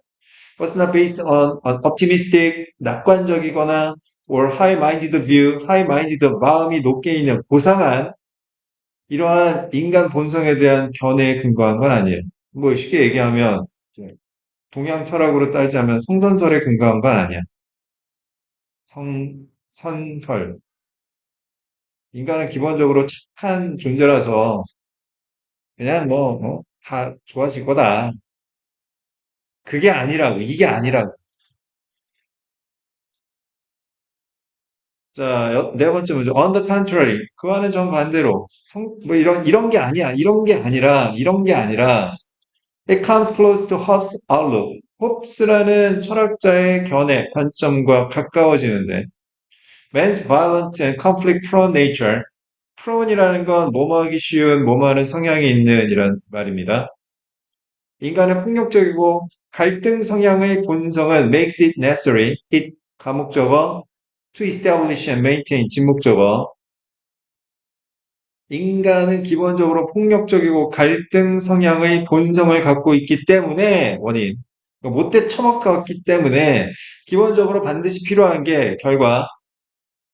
was not based on an optimistic, 낙관적이거나 or high-minded view, high-minded 마음이 높게 있는 고상한 이러한 인간 본성에 대한 견해에 근거한 건 아니에요. 뭐 쉽게 얘기하면 동양 철학으로 따지자면 성선설에 근거한 건 아니야. 선설. 인간은 기본적으로 착한 존재라서 그냥 다 좋아질 거다. 그게 아니라고, 이게 아니라고. 자, 네 번째 문제. On the contrary. 그와는 정반대로. 이런 게 아니야. 이런 게 아니라. It comes close to Hobbes' outlook. 홉스라는 철학자의 견해, 관점과 가까워지는데. Man's violent and conflict prone nature. prone이라는 건 뭐뭐하기 쉬운, 뭐뭐하는 성향이 있는 이런 말입니다. 인간의 폭력적이고 갈등 성향의 본성은 makes it necessary, it 가목적어, to establish and maintain 진목적어. 인간은 기본적으로 폭력적이고 갈등 성향의 본성을 갖고 있기 때문에 원인, 못돼 처먹었기 때문에 기본적으로 반드시 필요한 게 결과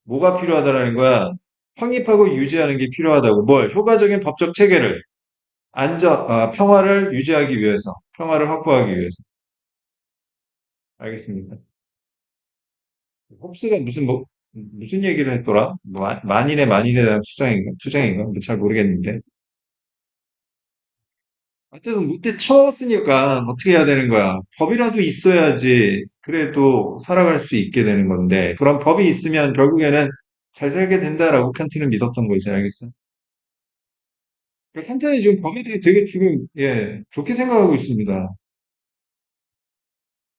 뭐가 필요하다라는 거야? 확립하고 유지하는 게 필요하다고. 뭘? 효과적인 법적 체계를 평화를 유지하기 위해서, 평화를 확보하기 위해서. 알겠습니까? 홉스가 무슨 얘기를 했더라? 만인에 대한 주장인가? 뭐잘 모르겠는데. 어쨌든 못돼 쳐왔으니까 어떻게 해야 되는 거야? 법이라도 있어야지 그래도 살아갈 수 있게 되는 건데 그런 법이 있으면 결국에는 잘 살게 된다라고 칸트는 믿었던 거지, 알겠어? 칸트는 지금 법에 대해 되게 지금 좋게 생각하고 있습니다.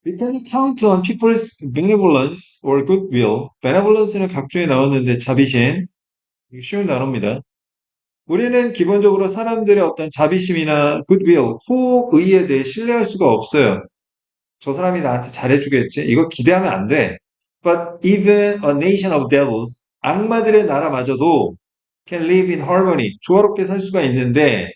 We can count on people's benevolence or goodwill. benevolence는 각주에 나왔는데 자비심, 이거 쉬운 단어입니다. 우리는 기본적으로 사람들의 어떤 자비심이나 goodwill, 호의에 대해 신뢰할 수가 없어요. 저 사람이 나한테 잘해주겠지? 이거 기대하면 안 돼. But even a nation of devils, 악마들의 나라마저도 can live in harmony, 조화롭게 살 수가 있는데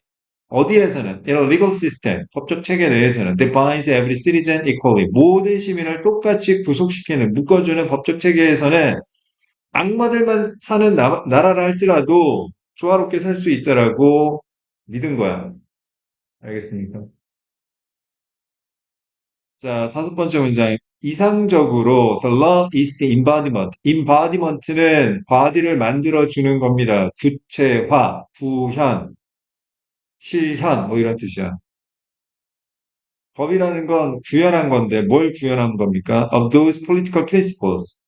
어디에서는 in a legal system, 법적 체계 내에서는 that binds every citizen equally, 모든 시민을 똑같이 구속시키는, 묶어주는 법적 체계에서는 악마들만 사는 나라라 할지라도 조화롭게 살 수 있다라고 믿은 거야. 알겠습니까? 자, 다섯 번째 문장. 이상적으로 the law is the embodiment. embodiment는 body를 만들어주는 겁니다. 구체화, 구현, 실현 뭐 이런 뜻이야. 법이라는 건 구현한 건데 뭘 구현한 겁니까? Of those political principles.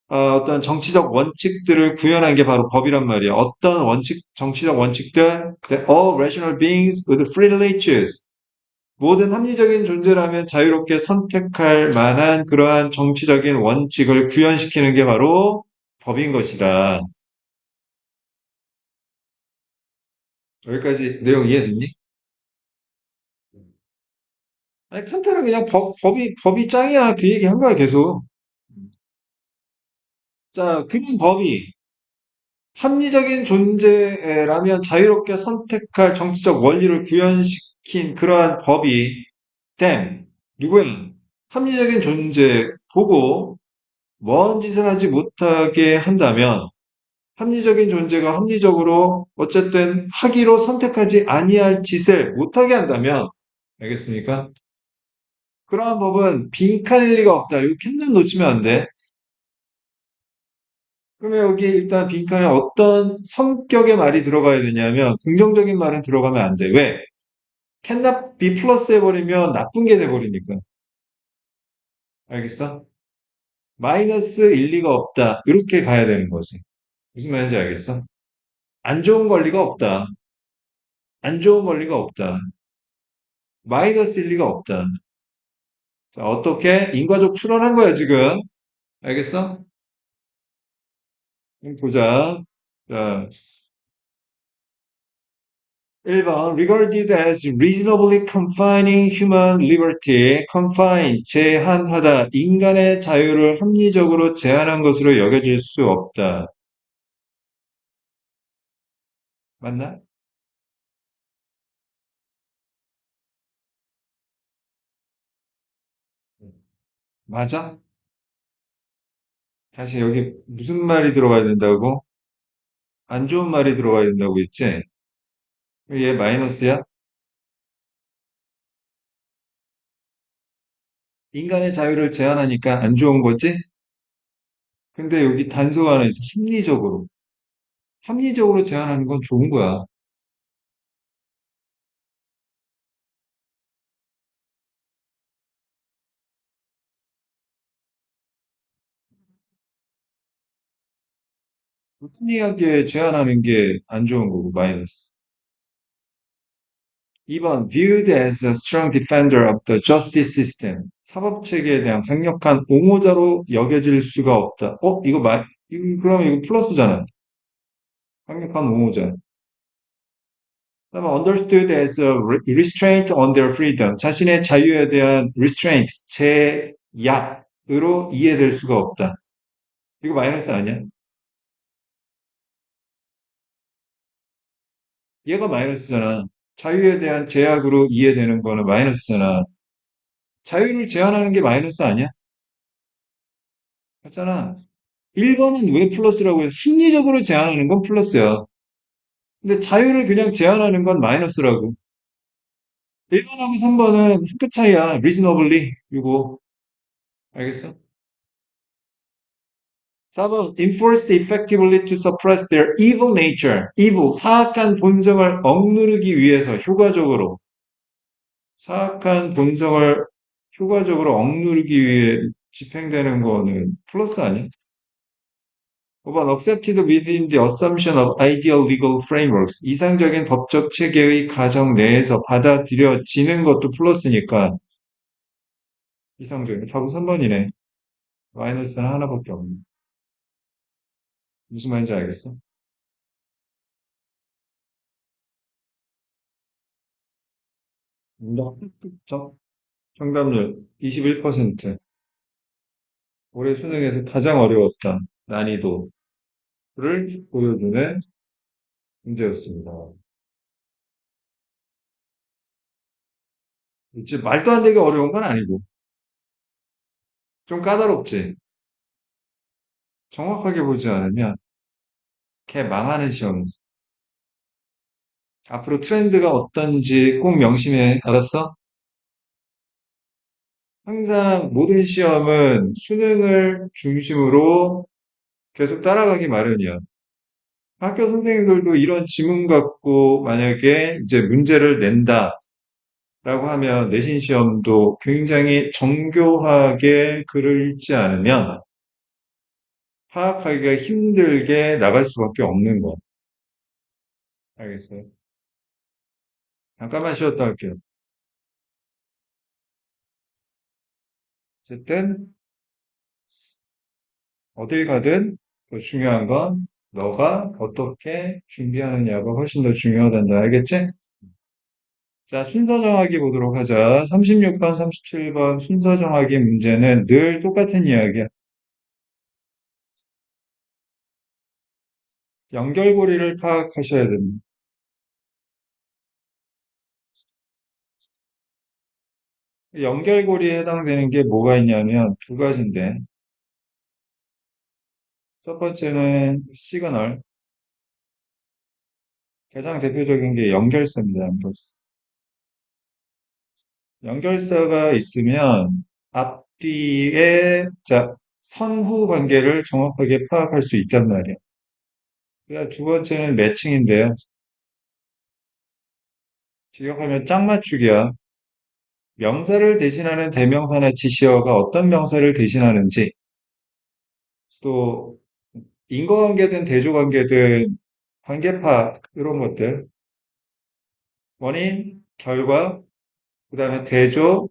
어떤 정치적 원칙들을 구현한 게 바로 법이란 말이야. 어떤 정치적 원칙들? That all rational beings would freely choose. 모든 합리적인 존재라면 자유롭게 선택할 만한 그러한 정치적인 원칙을 구현시키는 게 바로 법인 것이다. 여기까지 내용 이해됐니? 아니, 칸트는 그냥 법이 짱이야. 그 얘기 한 거야, 계속. 자, 그런 법이 합리적인 존재라면 자유롭게 선택할 정치적 원리를 구현시킨 그러한 법이 누구야? 합리적인 존재 보고 먼 짓을 하지 못하게 한다면 합리적인 존재가 합리적으로 어쨌든 하기로 선택하지 아니할 짓을 못하게 한다면 알겠습니까? 그러한 법은 빈칸일 리가 없다. 이거 캔만 놓치면 안 돼. 그러면 여기 일단 빈칸에 어떤 성격의 말이 들어가야 되냐면 긍정적인 말은 들어가면 안 돼. 왜? cannot be 플러스 해버리면 나쁜 게 돼버리니까. 알겠어? 마이너스 1, 2가 없다. 이렇게 가야 되는 거지. 무슨 말인지 알겠어? 안 좋은 권리가 없다. 안 좋은 권리가 없다. 마이너스 1, 2가 없다. 자, 어떻게? 인과적 추론한 거야, 지금. 알겠어? 보자. 자, 1번 regarded as reasonably confining human liberty, confine, 제한하다, 인간의 자유를 합리적으로 제한한 것으로 여겨질 수 없다. 맞나? 맞아? 다시 여기 무슨 말이 들어가야 된다고? 안 좋은 말이 들어가야 된다고 했지? 얘 마이너스야? 인간의 자유를 제한하니까 안 좋은 거지? 근데 여기 단서 하나 있어. 합리적으로. 합리적으로 제한하는 건 좋은 거야. 합리하게 제한하는 게 안 좋은 거고, 마이너스. 2번, viewed as a strong defender of the justice system. 사법 체계에 대한 강력한 옹호자로 여겨질 수가 없다. 그럼 이거 플러스잖아. 강력한 옹호자. 그다음에 understood as a restraint on their freedom. 자신의 자유에 대한 restraint, 제약으로 이해될 수가 없다. 이거 마이너스 아니야? 얘가 마이너스잖아. 자유에 대한 제약으로 이해되는 거는 마이너스잖아. 자유를 제한하는 게 마이너스 아니야? 맞잖아. 1번은 왜 플러스라고 해서 심리적으로 제한하는 건 플러스야. 근데 자유를 그냥 제한하는 건 마이너스라고. 1번하고 3번은 한 끗 차이야. reasonably. 이거. 알겠어? 4번 enforced effectively to suppress their evil nature. evil, 사악한 본성을 억누르기 위해서 효과적으로 사악한 본성을 효과적으로 억누르기 위해 집행되는 거는 플러스 아니야? 5번 accepted within the assumption of ideal legal frameworks. 이상적인 법적 체계의 가정 내에서 받아들여지는 것도 플러스니까 이상적인. 답은 3번이네. 마이너스는 하나밖에 없네. 무슨 말인지 알겠어? 정- 정답률 21%. 올해 수능에서 가장 어려웠다. 난이도를 보여주는 문제였습니다. 이제 말도 안 되게 어려운 건 아니고 좀 까다롭지. 정확하게 보지 않으면 걔 망하는 시험이지. 앞으로 트렌드가 어떤지 꼭 명심해. 알았어? 항상 모든 시험은 수능을 중심으로 계속 따라가기 마련이야. 학교 선생님들도 이런 지문 갖고 만약에 이제 문제를 낸다라고 하면 내신 시험도 굉장히 정교하게 글을 읽지 않으면 파악하기가 힘들게 나갈 수밖에 없는 거. 알겠어요? 잠깐만 쉬었다 할게요. 어쨌든 어딜 가든 더 중요한 건 너가 어떻게 준비하느냐가 훨씬 더 중요하단다. 알겠지? 자, 순서 정하기 보도록 하자. 36번, 37번 순서 정하기 문제는 늘 똑같은 이야기야. 연결고리를 파악하셔야 됩니다. 연결고리에 해당되는 게 뭐가 있냐면 두 가지인데, 첫 번째는 시그널. 가장 대표적인 게 연결사입니다. 연결사. 연결사가 있으면 앞뒤의 자, 선후 관계를 정확하게 파악할 수 있단 말이에요. 두 번째는 매칭인데요. 직역하면 짝 맞추기야. 명사를 대신하는 대명사나 지시어가 어떤 명사를 대신하는지, 또 인과관계든 대조관계든 관계파 이런 것들, 원인, 결과, 그다음에 대조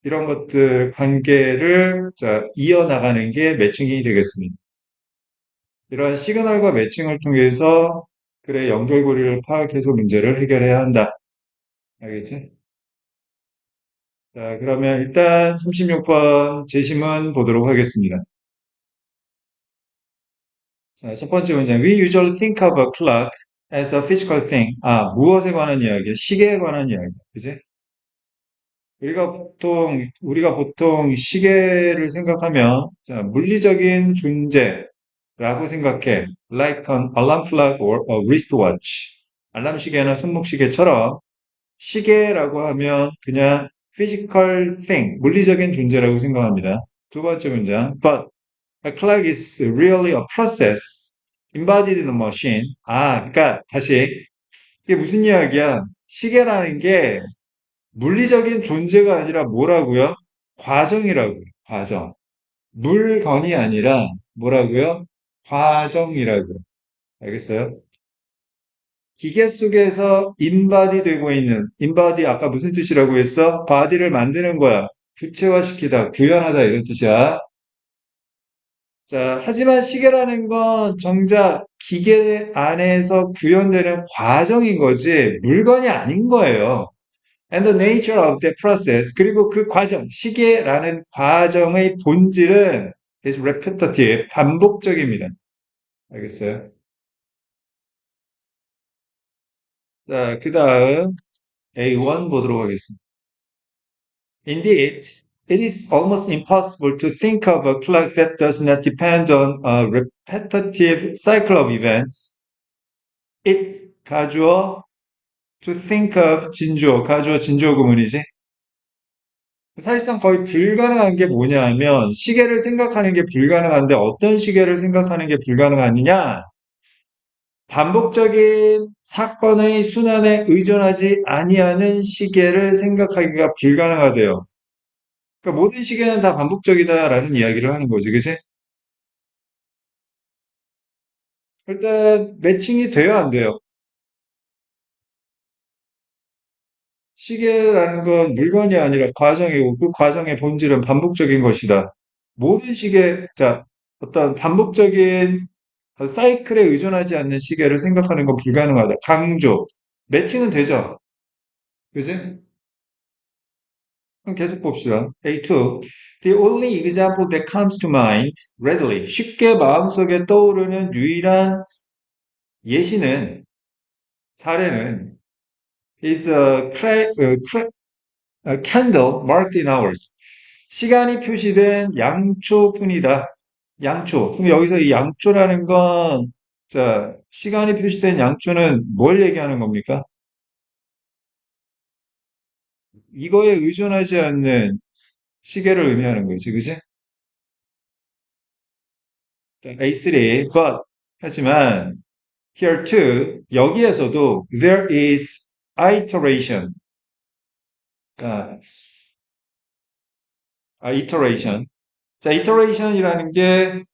이런 것들 관계를 이어나가는 게 매칭이 되겠습니다. 이러한 시그널과 매칭을 통해서 글의 연결고리를 파악해서 문제를 해결해야 한다. 알겠지? 자, 그러면 일단 36번 제시문 보도록 하겠습니다. 자, 첫 번째 문제. We usually think of a clock as a physical thing. 아, 무엇에 관한 이야기? 시계에 관한 이야기. 그지? 우리가 보통 시계를 생각하면, 자, 물리적인 존재라고 생각해. Like an alarm clock or a wristwatch. 알람 시계나 손목시계처럼 시계라고 하면 그냥 physical thing, 물리적인 존재라고 생각합니다. 두 번째 문장. But a clock is really a process embodied in a machine. 아, 그러니까 다시 이게 무슨 이야기야? 시계라는 게 물리적인 존재가 아니라 뭐라고요? 과정이라고요. 과정. 물건이 아니라 뭐라고요? 과정이라고요. 알겠어요? 기계 속에서 인바디 되고 있는, 인바디 아까 무슨 뜻이라고 했어? 바디를 만드는 거야. 구체화시키다, 구현하다 이런 뜻이야. 자, 하지만 시계라는 건 정작 기계 안에서 구현되는 과정인 거지, 물건이 아닌 거예요. And the nature of the process. 그리고 그 과정, 시계라는 과정의 본질은 is repetitive, 반복적입니다. 알겠어요? 자, 그 다음 A1 보도록 하겠습니다. Indeed, it is almost impossible to think of a clock that does not depend on a repetitive cycle of events. It 가주어 to think of 진주어 가주어 진주어 구문이지. 사실상 거의 불가능한 게 뭐냐면 시계를 생각하는 게 불가능한데 어떤 시계를 생각하는 게 불가능하느냐? 반복적인 사건의 순환에 의존하지 아니하는 시계를 생각하기가 불가능하대요. 그러니까 모든 시계는 다 반복적이다라는 이야기를 하는 거지, 그치? 일단 매칭이 돼야 안 돼요. 시계라는 건 물건이 아니라 과정이고 그 과정의 본질은 반복적인 것이다. 모든 시계, 자, 어떤 반복적인 사이클에 의존하지 않는 시계를 생각하는 건 불가능하다. 강조. 매칭은 되죠. 그지? 그럼 계속 봅시다. A2. The only example that comes to mind readily. 쉽게 마음속에 떠오르는 유일한 예시는, 사례는 is a candle marked in hours. 시간이 표시된 양초뿐이다. 양초. 그럼 여기서 이 양초라는 건, 자, 시간이 표시된 양초는 뭘 얘기하는 겁니까? 이거에 의존하지 않는 시계를 의미하는 거지, 그지? A3, but, 하지만, here too, 여기에서도 there is iteration. 자, iteration. 자, iteration이라는 게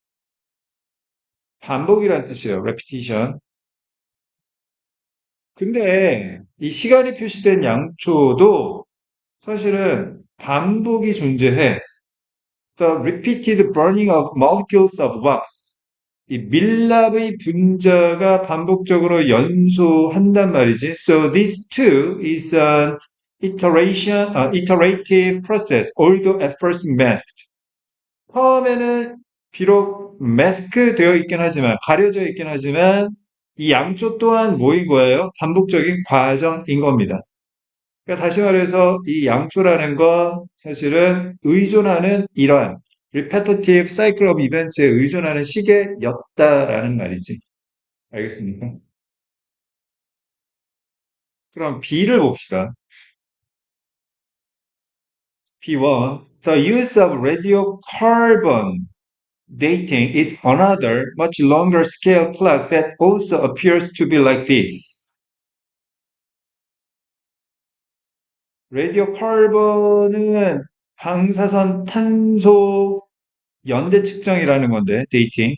반복이라는 뜻이에요. repetition. 근데 이 시간이 표시된 양초도 사실은 반복이 존재해. The repeated burning of molecules of wax. 이 밀랍의 분자가 반복적으로 연소한단 말이지. So this too is an iterative process, although at first masked. 처음에는 비록 마스크 되어 있긴 하지만, 가려져 있긴 하지만, 이 양초 또한 뭐인 거예요? 반복적인 과정인 겁니다. 그러니까 다시 말해서 이 양초라는 건 사실은 의존하는 이러한 repetitive cycle of events에 의존하는 시계였다라는 말이지. 알겠습니까? 그럼 B를 봅시다. B1. The use of radiocarbon dating is another much longer scale clock that also appears to be like this. 레디오 카본은 방사선 탄소 연대 측정이라는 건데, 데이팅.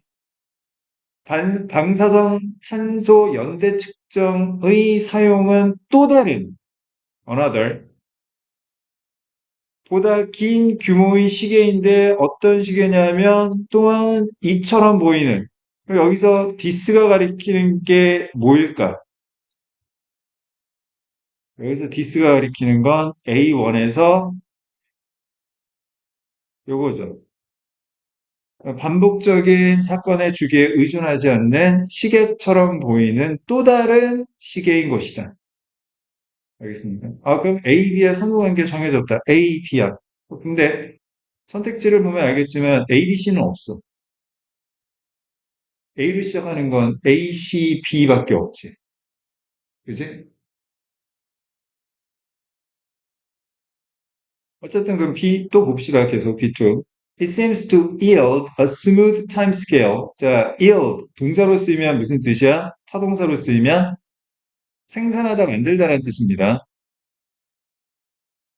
방사선 탄소 연대 측정의 사용은 또 다른, another, 보다 긴 규모의 시계인데 어떤 시계냐면 또한 이처럼 보이는, 여기서 디스가 가리키는 게 뭐일까? 여기서 디스가 가리키는 건 A1에서 요거죠. 반복적인 사건의 주기에 의존하지 않는 시계처럼 보이는 또 다른 시계인 것이다. 알겠습니까? 아, 그럼 A, B의 상호관계 정해졌다. A, B야. 근데 선택지를 보면 알겠지만 A, B, C는 없어. A로 시작하는 건 A, C, B밖에 없지. 그지? 어쨌든 그럼 B 또 봅시다. 계속 B2. It seems to yield a smooth timescale. 자, yield 동사로 쓰이면 무슨 뜻이야? 타동사로 쓰이면 생산하다, 만들다라는 뜻입니다.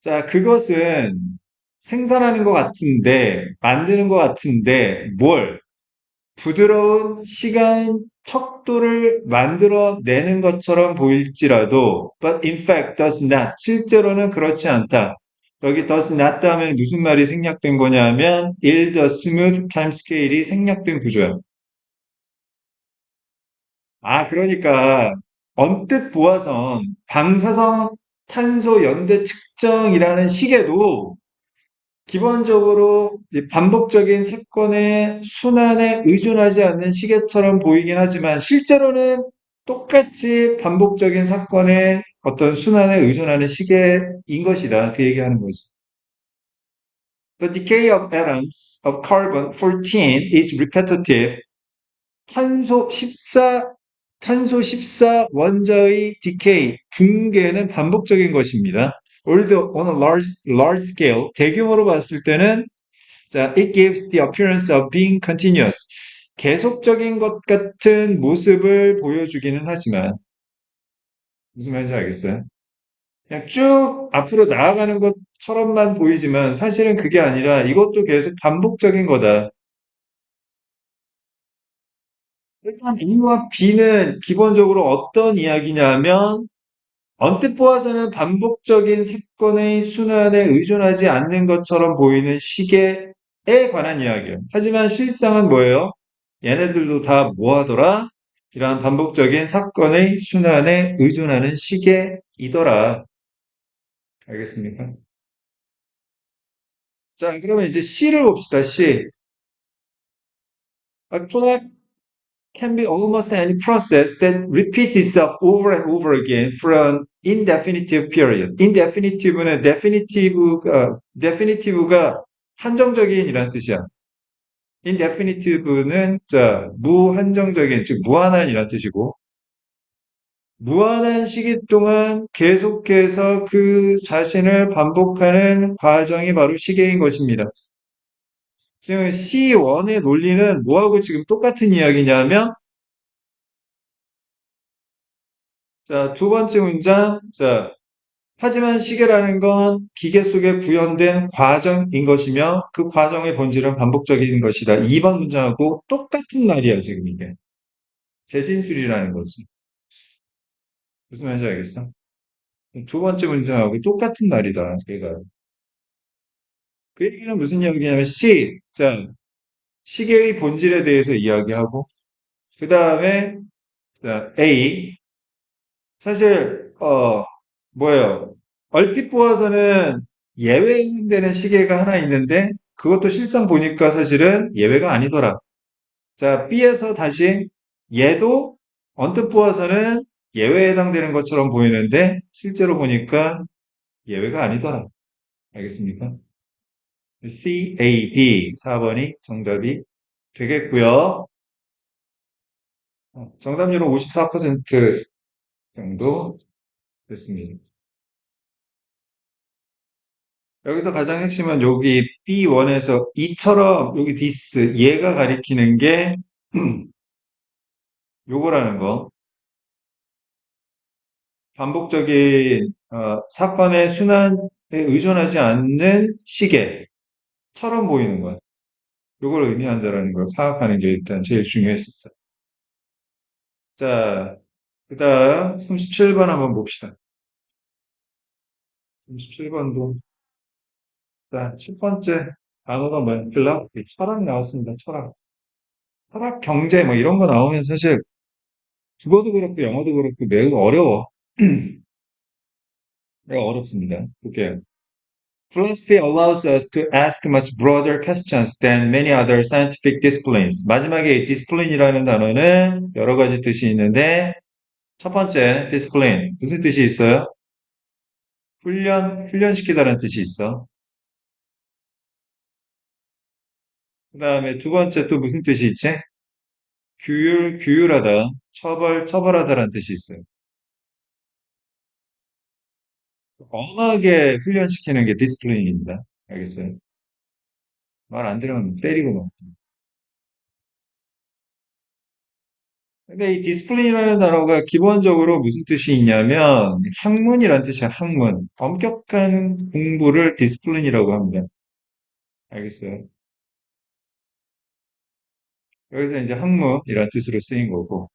자, 그것은 생산하는 것 같은데, 만드는 것 같은데, 뭘? 부드러운 시간 척도를 만들어내는 것처럼 보일지라도, but in fact does not. 실제로는 그렇지 않다. 여기 does not 하면 무슨 말이 생략된 거냐면, in the smooth time scale이 생략된 구조야. 아, 그러니까, 언뜻 보아선 방사선 탄소 연대 측정이라는 시계도 기본적으로 반복적인 사건의 순환에 의존하지 않는 시계처럼 보이긴 하지만 실제로는 똑같이 반복적인 사건의 어떤 순환에 의존하는 시계인 것이다. 그 얘기하는 거지. The decay of atoms of carbon 14 is repetitive. 탄소 14, 탄소 14 원자의 decay, 붕괴는 반복적인 것입니다. Although on a large scale, 대규모로 봤을 때는 자, it gives the appearance of being continuous. 계속적인 것 같은 모습을 보여주기는 하지만, 무슨 말인지 알겠어요? 그냥 쭉 앞으로 나아가는 것처럼만 보이지만 사실은 그게 아니라 이것도 계속 반복적인 거다. 일단 A와 B는 기본적으로 어떤 이야기냐면 언뜻 보아서는 반복적인 사건의 순환에 의존하지 않는 것처럼 보이는 시계에 관한 이야기예요. 하지만 실상은 뭐예요? 얘네들도 다 뭐하더라? 이러한 반복적인 사건의 순환에 의존하는 시계이더라. 알겠습니까? 자, 그러면 이제 C를 봅시다. C. A clock can be almost any process that repeats itself over and over again for an indefinitive period. Indefinitive는 definitive가 한정적인이라는 뜻이야. indefinitive는 자, 무한정적인, 즉 무한한이라는 뜻이고, 무한한 시기 동안 계속해서 그 자신을 반복하는 과정이 바로 시계인 것입니다. 지금 C1의 논리는 뭐하고 지금 똑같은 이야기냐면, 자, 두 번째 문장, 자, 하지만 시계라는 건 기계 속에 구현된 과정인 것이며 그 과정의 본질은 반복적인 것이다. 2번 문장하고 똑같은 말이야, 지금 이게. 재진술이라는 거지. 무슨 말인지 알겠어? 두 번째 문장하고 똑같은 말이다, 얘가. 그 얘기는 무슨 이야기냐면 자, 시계의 본질에 대해서 이야기하고 그 다음에 A, 사실 뭐예요? 얼핏 보아서는 예외되는 시계가 하나 있는데 그것도 실상 보니까 사실은 예외가 아니더라. 자, B에서 다시 얘도 언뜻 보아서는 예외에 해당되는 것처럼 보이는데 실제로 보니까 예외가 아니더라. 알겠습니까? C, A, B 4번이 정답이 되겠고요. 정답률은 54% 정도 됐습니다. 여기서 가장 핵심은 여기 B1에서 이처럼 여기 this 얘가 가리키는 게 요거라는 거. 반복적인 사건의 순환에 의존하지 않는 시계처럼 보이는 거야. 이걸 의미한다라는 걸 파악하는 게 일단 제일 중요했었어요. 자, 그 다음 37번 한번 봅시다. 37번도 자, 첫 번째 단어가 뭐야? 필라소피, 철학 나왔습니다. 철학. 철학, 경제 뭐 이런 거 나오면 사실 국어도 그렇고 영어도 그렇고 매우 어려워. 매우 어렵습니다. 볼게요. Philosophy allows us to ask much broader questions than many other scientific disciplines. 마지막에 discipline이라는 단어는 여러 가지 뜻이 있는데 첫 번째 discipline 무슨 뜻이 있어요? 훈련시키다라는 뜻이 있어. 그 다음에 두 번째 또 무슨 뜻이 있지? 규율하다, 처벌하다라는 뜻이 있어요. 엄하게 훈련시키는 게 디스플레인입니다. 알겠어요? 말 안 들으면 때리고 막. 근데 이 디스플레인이라는 단어가 기본적으로 무슨 뜻이 있냐면 학문이라는 뜻이야, 학문. 엄격한 공부를 디스플레인이라고 합니다. 알겠어요? 여기서 이제 학문이라는 뜻으로 쓰인 거고.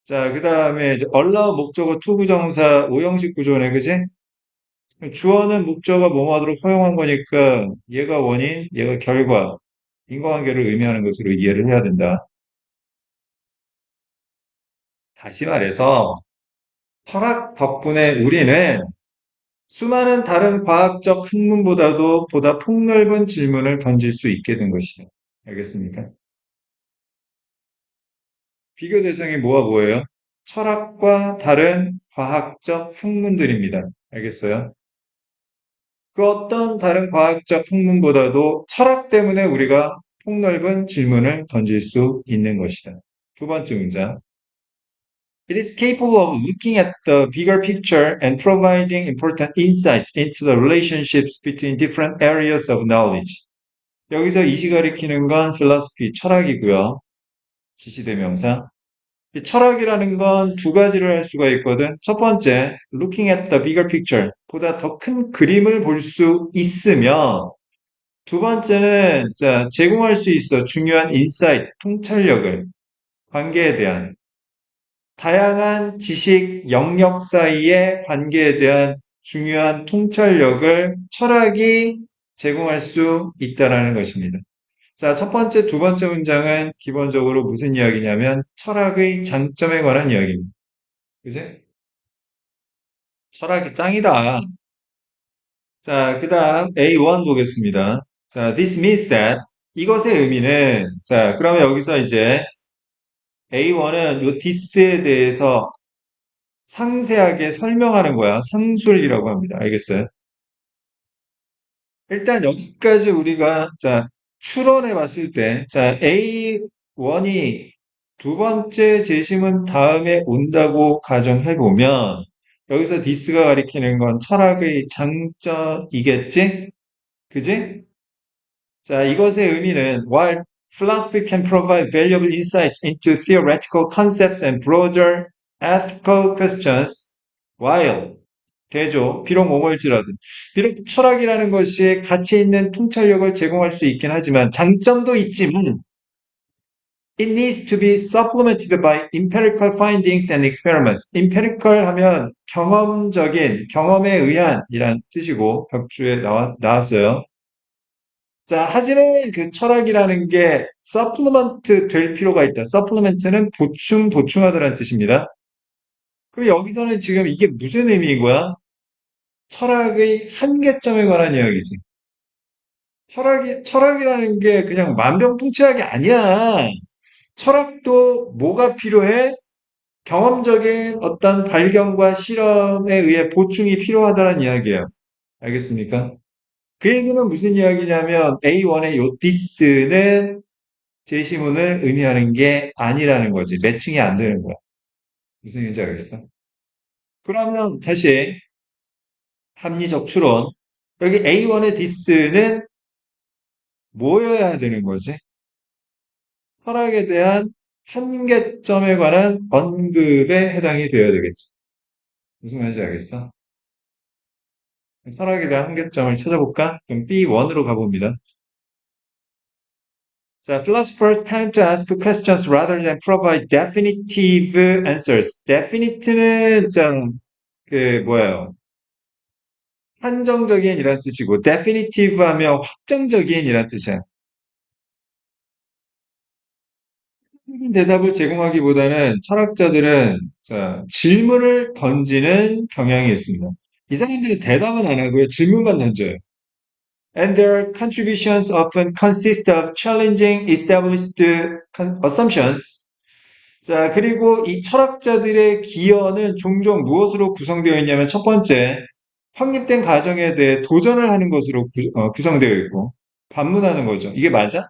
자, 그 다음에 이제 allow 목적어 투부정사 오형식 구조네, 그지? 주어는 목적어 뭐뭐하도록 허용한 거니까 얘가 원인, 얘가 결과, 인과관계를 의미하는 것으로 이해를 해야 된다. 다시 말해서 철학 덕분에 우리는 수많은 다른 과학적 학문보다도 보다 폭넓은 질문을 던질 수 있게 된 것이다. 알겠습니까? 비교 대상이 뭐와 뭐예요? 철학과 다른 과학적 학문들입니다. 알겠어요? 그 어떤 다른 과학적 학문보다도 철학 때문에 우리가 폭넓은 질문을 던질 수 있는 것이다. 두 번째 문장. It is capable of looking at the bigger picture and providing important insights into the relationships between different areas of knowledge. 여기서 이시 가리키는 건 philosophy, 철학이고요. 지시대명사. 이 철학이라는 건 두 가지를 할 수가 있거든. 첫 번째, looking at the bigger picture, 보다 더 큰 그림을 볼 수 있으며, 두 번째는 자, 제공할 수 있어 중요한 인사이트, 통찰력을, 관계에 대한 다양한 지식 영역 사이의 관계에 대한 중요한 통찰력을 철학이 제공할 수 있다라는 것입니다. 자, 첫 번째, 두 번째 문장은 기본적으로 무슨 이야기냐면 철학의 장점에 관한 이야기입니다. 그지? 철학이 짱이다. 자, 그 다음 A1 보겠습니다. 자, this means that 이것의 의미는 자, 그러면 여기서 이제 A1은 요 this에 대해서 상세하게 설명하는 거야. 상술이라고 합니다. 알겠어요? 일단 여기까지 우리가 자 추론해 봤을 때, 자 A1이 두 번째 재심은 다음에 온다고 가정해 보면 여기서 디스가 가리키는 건 철학의 장점이겠지? 그지? 자, 이것의 의미는 while philosophy can provide valuable insights into theoretical concepts and broader ethical questions, while 대조, 비록 모멀지라도 비록 철학이라는 것이 가치 있는 통찰력을 제공할 수 있긴 하지만 장점도 있지만 it needs to be supplemented by empirical findings and experiments. empirical 하면 경험적인, 경험에 의한 이란 뜻이고 벽주에 나왔어요. 자, 하지만 그 철학이라는 게 서플리먼트 될 필요가 있다. 서플리먼트는 보충하다라는 뜻입니다. 그럼 여기서는 지금 이게 무슨 의미인 거야? 철학의 한계점에 관한 이야기지. 철학이라는 게 그냥 만병통치약이 아니야. 철학도 뭐가 필요해? 경험적인 어떤 발견과 실험에 의해 보충이 필요하다는 이야기예요. 알겠습니까? 그 얘기는 무슨 이야기냐면 A1의 요 this는 제시문을 의미하는 게 아니라는 거지. 매칭이 안 되는 거야. 무슨 얘기인지 알겠어? 그러면 다시 합리적 추론. 여기 A1의 this는 뭐여야 되는 거지? 철학에 대한 한계점에 관한 언급에 해당이 되어야 되겠지. 무슨 말인지 알겠어? 철학에 대한 한계점을 찾아볼까? 그럼 B1으로 가봅니다. 자, philosophers tend to ask questions rather than provide definitive answers. definite는 뭐예요? 한정적인 이란 뜻이고, definitive 하면 확정적인 이란 뜻이야. 대답을 제공하기보다는 철학자들은 질문을 던지는 경향이 있습니다. 이 사람들은 대답은 안 하고요. 질문만 던져요. And their contributions often consist of challenging established assumptions. 자, 그리고 이 철학자들의 기여는 종종 무엇으로 구성되어 있냐면 첫 번째, 확립된 가정에 대해 도전을 하는 것으로 구성되어 있고, 반문하는 거죠. 이게 맞아?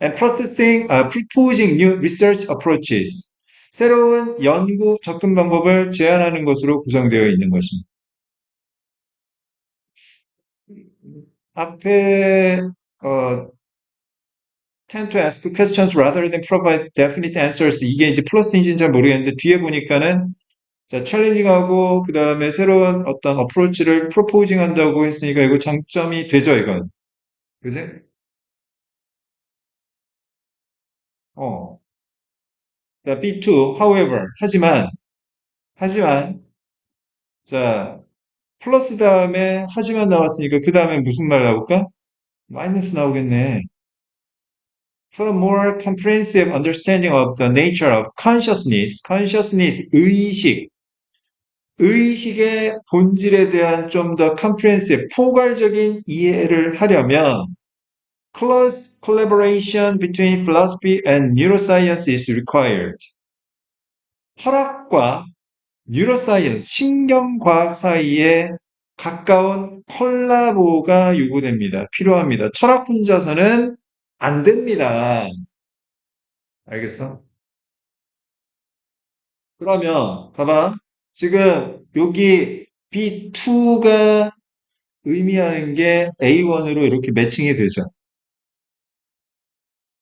And proposing new research approaches. 새로운 연구 접근 방법을 제안하는 것으로 구성되어 있는 것입니다. 앞에 어, tend to ask questions rather than provide definite answers. 이게 이제 플러스인지는 잘 모르겠는데 뒤에 보니까는 자, 챌린징하고 그다음에 새로운 어떤 어프로치를 프로포징 한다고 했으니까 이거 장점이 되죠, 이건. 그지? 어. 자, B2, however, 하지만, 자, 플러스 다음에 하지만 나왔으니까 그 다음에 무슨 말 나올까? 마이너스 나오겠네. For a more comprehensive understanding of the nature of consciousness, 의식의 본질에 대한 좀 더 comprehensive, 포괄적인 이해를 하려면 close collaboration between philosophy and neuroscience is required. 철학과 뉴로사이언스, 신경과학 사이에 가까운 콜라보가 요구됩니다. 필요합니다. 철학 혼자서는 안 됩니다. 알겠어? 그러면 봐봐. 지금 여기 B2가 의미하는 게 A1으로 이렇게 매칭이 되죠.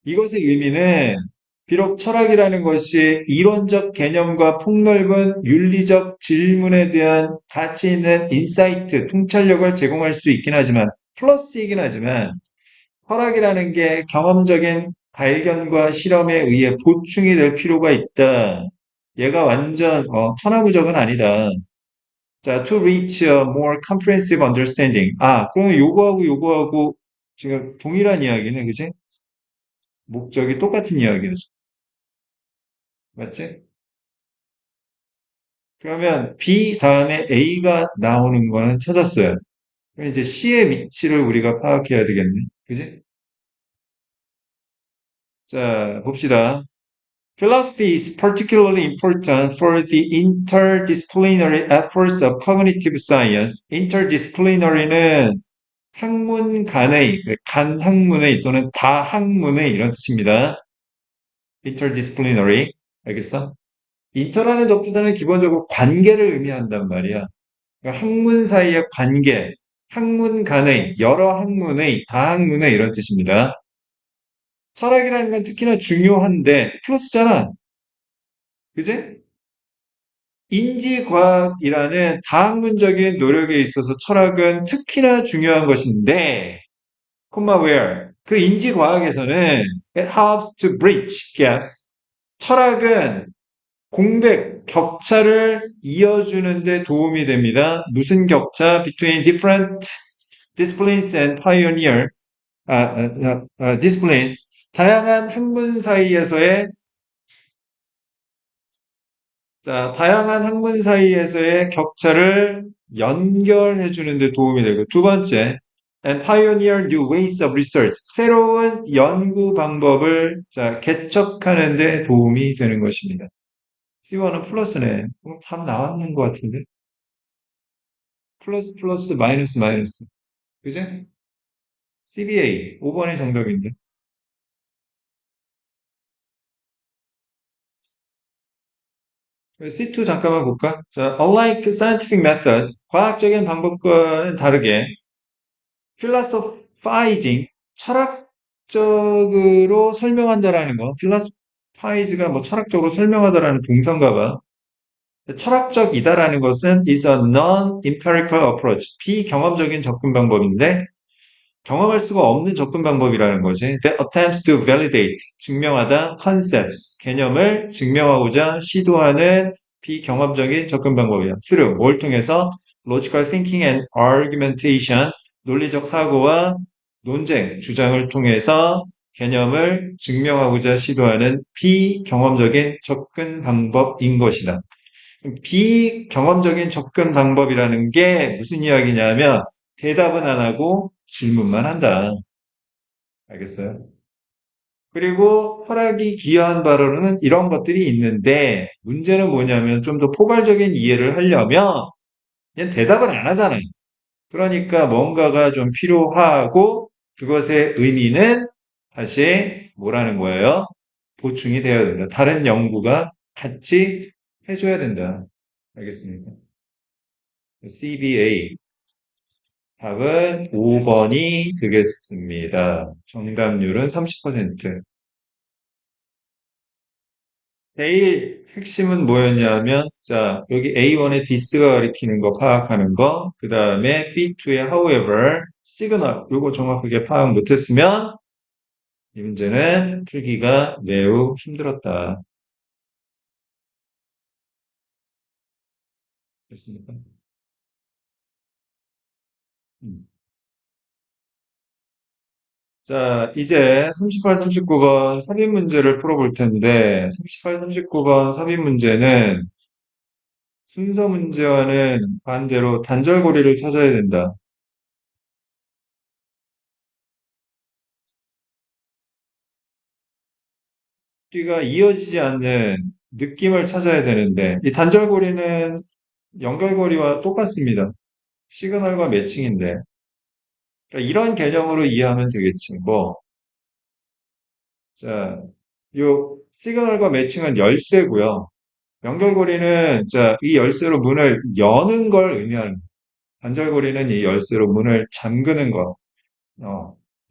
이것의 의미는 비록 철학이라는 것이 이론적 개념과 폭넓은 윤리적 질문에 대한 가치 있는 인사이트, 통찰력을 제공할 수 있긴 하지만, 플러스이긴 하지만, 철학이라는 게 경험적인 발견과 실험에 의해 보충이 될 필요가 있다. 얘가 완전 천하무적은 아니다. 자, to reach a more comprehensive understanding. 아, 그러면 요거하고 지금 동일한 이야기네, 그지? 목적이 똑같은 이야기죠. 맞지? 그러면 B 다음에 A가 나오는 거는 찾았어요. 그럼 이제 C의 위치를 우리가 파악해야 되겠네. 그지? 자, 봅시다. Philosophy is particularly important for the interdisciplinary efforts of cognitive science. interdisciplinary는 학문 간의, 간학문의 또는 다학문의 이런 뜻입니다. interdisciplinary. 알겠어? 인터라는 것보다는 기본적으로 관계를 의미한단 말이야. 그러니까 학문 사이의 관계, 학문 간의, 여러 학문의, 다학문의 이런 뜻입니다. 철학이라는 건 특히나 중요한데, 플러스잖아. 그지? 인지과학이라는 다학문적인 노력에 있어서 철학은 특히나 중요한 것인데, where? 그 인지과학에서는 it helps to bridge gaps. 철학은 공백, 격차를 이어주는 데 도움이 됩니다. 무슨 격차? Between different disciplines and disciplines. 다양한 학문 사이에서의 다양한 학문 사이에서의 격차를 연결해 주는 데 도움이 되고 두 번째, and pioneer new ways of research. 새로운 연구 방법을 개척하는 데 도움이 되는 것입니다. C1은 플러스네. 답 나왔는 것 같은데. 플러스 플러스 마이너스 마이너스. 그지? CBA 5번이 정답인데. C2 잠깐만 볼까? 자, unlike scientific methods, 과학적인 방법과는 다르게 philosophizing, 철학적으로 설명한다라는 거. philosophize가 뭐 철학적으로 설명하다라는 동사인가 봐. 철학적이다라는 것은 is a non-empirical approach. 비경험적인 접근 방법인데 경험할 수가 없는 접근 방법이라는 거지. That attempts to validate, 증명하다, concepts, 개념을 증명하고자 시도하는 비경험적인 접근 방법이야. Through, 뭘 통해서? Logical thinking and argumentation, 논리적 사고와 논쟁, 주장을 통해서 개념을 증명하고자 시도하는 비경험적인 접근 방법인 것이다. 비경험적인 접근 방법이라는 게 무슨 이야기냐면 대답은 안 하고 질문만 한다. 알겠어요? 그리고 철학이 기여한 바로는 이런 것들이 있는데 문제는 뭐냐면 좀 더 포괄적인 이해를 하려면 그냥 대답을 안 하잖아요. 그러니까 뭔가가 좀 필요하고 그것의 의미는 다시 뭐라는 거예요? 보충이 되어야 된다. 다른 연구가 같이 해줘야 된다. 알겠습니까? CBA 답은 5번이 되겠습니다. 정답률은 30%. 제일 핵심은 뭐였냐면, 자, 여기 A1의 this가 가리키는 거 파악하는 거, 그 다음에 B2의 however, signal, 요거 정확하게 파악 못했으면, 이 문제는 풀기가 매우 힘들었다. 됐습니까? 음. 자, 이제 38, 39번 삽입 문제를 풀어볼 텐데, 38, 39번 삽입 문제는 순서 문제와는 반대로 단절고리를 찾아야 된다. 뒤가 이어지지 않는 느낌을 찾아야 되는데, 이 단절고리는 연결고리와 똑같습니다. 시그널과 매칭인데, 그러니까 이런 개념으로 이해하면 되겠지. 뭐, 자, 요 시그널과 매칭은 열쇠고요. 연결고리는 자, 이 열쇠로 문을 여는 걸 의미하는 거예요. 단절고리는 이 열쇠로 문을 잠그는 것,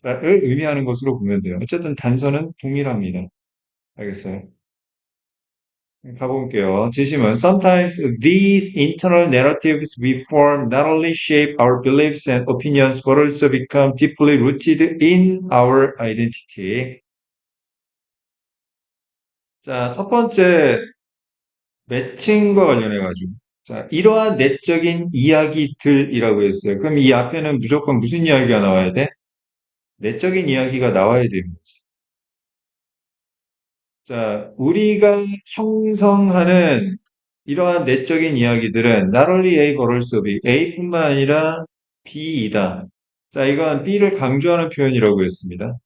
를 의미하는 것으로 보면 돼요. 어쨌든 단서는 동일합니다. 알겠어요? 가볼게요. 제시문. Sometimes these internal narratives we form not only shape our beliefs and opinions, but also become deeply rooted in our identity. 자, 첫 번째 매칭과 관련해가지고. 자, 이러한 내적인 이야기들이라고 했어요. 그럼 이 앞에는 무조건 무슨 이야기가 나와야 돼? 내적인 이야기가 나와야 되는 거지. 자, 우리가 형성하는 이러한 내적인 이야기들은 not only A but also B, A뿐만 아니라 B이다. 자, 이건 B를 강조하는 표현이라고 했습니다.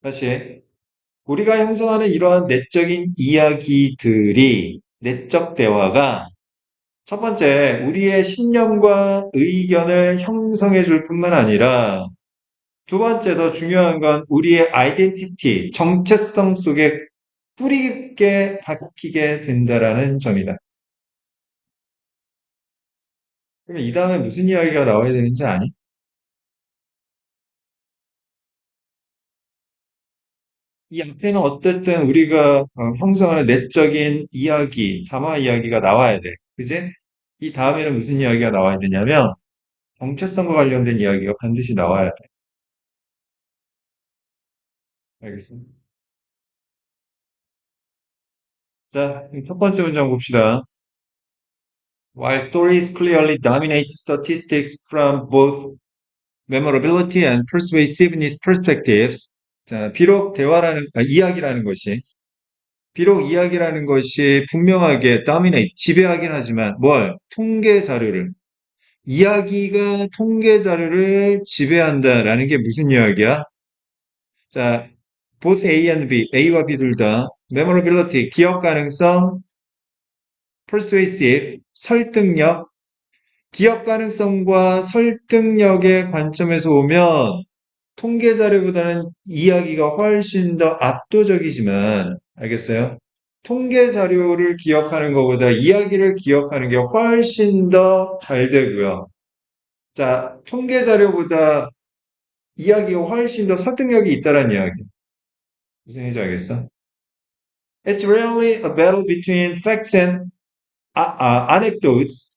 다시, 우리가 형성하는 이러한 내적인 이야기들이, 내적 대화가 첫 번째, 우리의 신념과 의견을 형성해 줄 뿐만 아니라 두 번째 더 중요한 건 우리의 아이덴티티, 정체성 속에 뿌리 깊게 박히게 된다라는 점이다. 그러면 이 다음에 무슨 이야기가 나와야 되는지 아니? 이 앞에는 어쨌든 우리가 형성하는 내적인 이야기, 담화 이야기가 나와야 돼. 그지? 이 다음에는 무슨 이야기가 나와야 되냐면 정체성과 관련된 이야기가 반드시 나와야 돼. 알겠습니다. 자, 첫 번째 문장 봅시다. While stories clearly dominate statistics from both memorability and persuasiveness perspectives, 자, 비록 이야기라는 것이 분명하게 dominate, 지배하긴 하지만 뭘? 통계 자료를, 이야기가 통계 자료를 지배한다라는 게 무슨 이야기야? 자, both A and B, A와 B 둘 다, memorability, 기억 가능성, persuasive, 설득력, 기억 가능성과 설득력의 관점에서 보면 통계 자료보다는 이야기가 훨씬 더 압도적이지만, 알겠어요? 통계 자료를 기억하는 것보다 이야기를 기억하는 게 훨씬 더 잘 되고요. 자, 통계 자료보다 이야기가 훨씬 더 설득력이 있다는 이야기. 무슨 얘기인지 알겠어? It's rarely a battle between facts and anecdotes.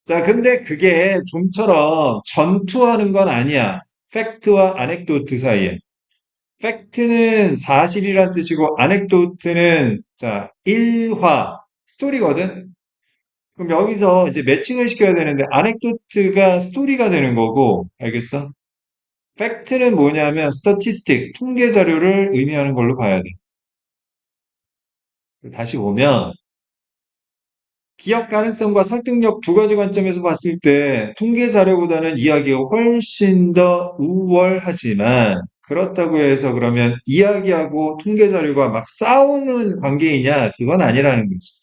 자, 근데 그게 좀처럼 전투하는 건 아니야. 팩트와 아넥도트 사이에. 팩트는 사실이란 뜻이고, 아넥도트는, 자, 일화, 스토리거든? 그럼 여기서 이제 매칭을 시켜야 되는데, 아넥도트가 스토리가 되는 거고, 알겠어? 팩트는 뭐냐면, statistics, 통계 자료를 의미하는 걸로 봐야 돼. 다시 보면, 기억 가능성과 설득력 두 가지 관점에서 봤을 때 통계 자료보다는 이야기가 훨씬 더 우월하지만 그렇다고 해서 그러면 이야기하고 통계 자료가 막 싸우는 관계이냐? 그건 아니라는 거지.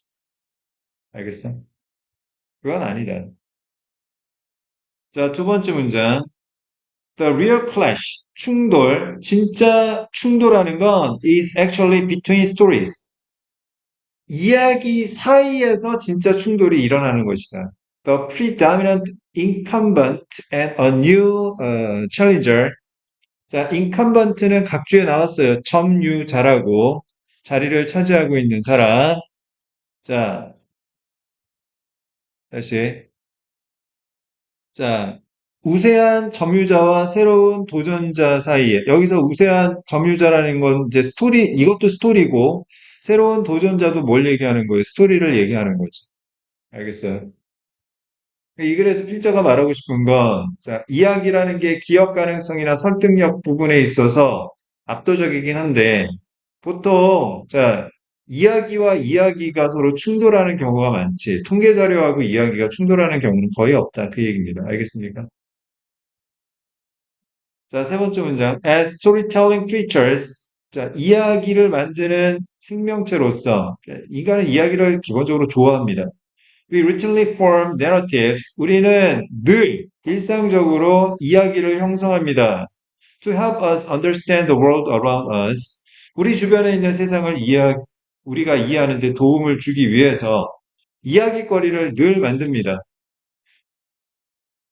알겠어? 그건 아니다. 자, 두 번째 문장. The real clash, 충돌, 진짜 충돌하는 건 is actually between stories. 이야기 사이에서 진짜 충돌이 일어나는 것이다. The predominant incumbent and a new challenger. 자, incumbent는 각주에 나왔어요. 점유자라고 자리를 차지하고 있는 사람. 자, 다시. 자, 우세한 점유자와 새로운 도전자 사이에 여기서 우세한 점유자라는 건 이제 스토리 이것도 스토리고 새로운 도전자도 뭘 얘기하는 거예요? 스토리를 얘기하는 거지. 알겠어요? 이 글에서 필자가 말하고 싶은 건, 자, 이야기라는 게 기억 가능성이나 설득력 부분에 있어서 압도적이긴 한데, 보통, 자, 이야기와 이야기가 서로 충돌하는 경우가 많지, 통계 자료하고 이야기가 충돌하는 경우는 거의 없다. 그 얘기입니다. 알겠습니까? 자, 세 번째 문장. As storytelling creatures. 자, 이야기를 만드는 생명체로서, 인간은 이야기를 기본적으로 좋아합니다. We routinely form narratives. 우리는 늘 일상적으로 이야기를 형성합니다. To help us understand the world around us. 우리 주변에 있는 세상을 우리가 이해하는 데 도움을 주기 위해서 이야기거리를 늘 만듭니다.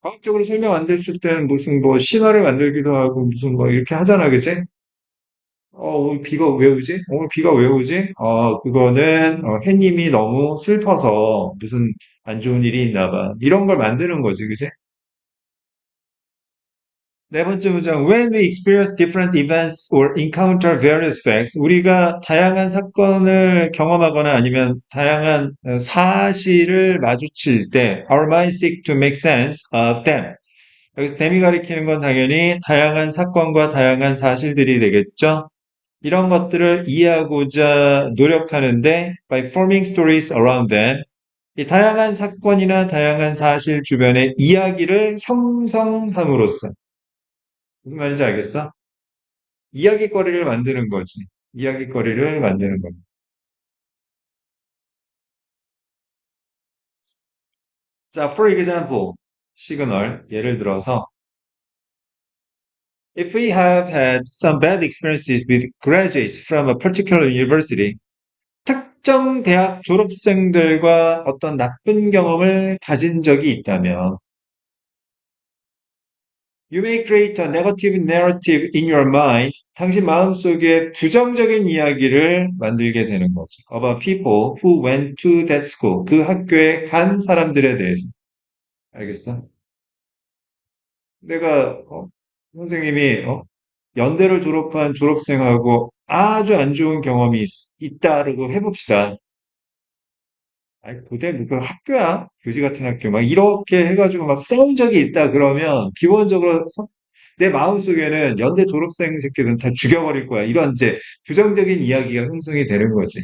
과학적으로 설명 안 됐을 때는 무슨 뭐 신화를 만들기도 하고 무슨 뭐 이렇게 하잖아, 그치? 오늘 비가 왜 오지? 오늘 비가 왜 오지? 그거는 해님이 너무 슬퍼서 무슨 안 좋은 일이 있나 봐. 이런 걸 만드는 거지, 그지? 네 번째 문장. When we experience different events or encounter various facts, 우리가 다양한 사건을 경험하거나 아니면 다양한 사실을 마주칠 때, our minds seek to make sense of them. 여기서 them이 가리키는 건 당연히 다양한 사건과 다양한 사실들이 되겠죠? 이런 것들을 이해하고자 노력하는데 by forming stories around them 이 다양한 사건이나 다양한 사실 주변의 이야기를 형성함으로써 무슨 말인지 알겠어? 이야기거리를 만드는 거지. 이야기거리를 만드는 겁니다. 자, for example, 시그널 예를 들어서 if we have had some bad experiences with graduates from a particular university 특정 대학 졸업생들과 어떤 나쁜 경험을 가진 적이 있다면 You may create a negative narrative in your mind. 당신 마음속에 부정적인 이야기를 만들게 되는 거죠. About people who went to that school. 그 학교에 간 사람들에 대해서. 알겠어? 내가 선생님이 연대를 졸업한 졸업생하고 아주 안 좋은 경험이 있다라고 해봅시다. 아이, 고대 그 학교야. 교지 같은 학교. 막 이렇게 해가지고 막 싸운 적이 있다 그러면 기본적으로 내 마음속에는 연대 졸업생 새끼들은 다 죽여버릴 거야. 이런 이제 부정적인 이야기가 형성이 되는 거지.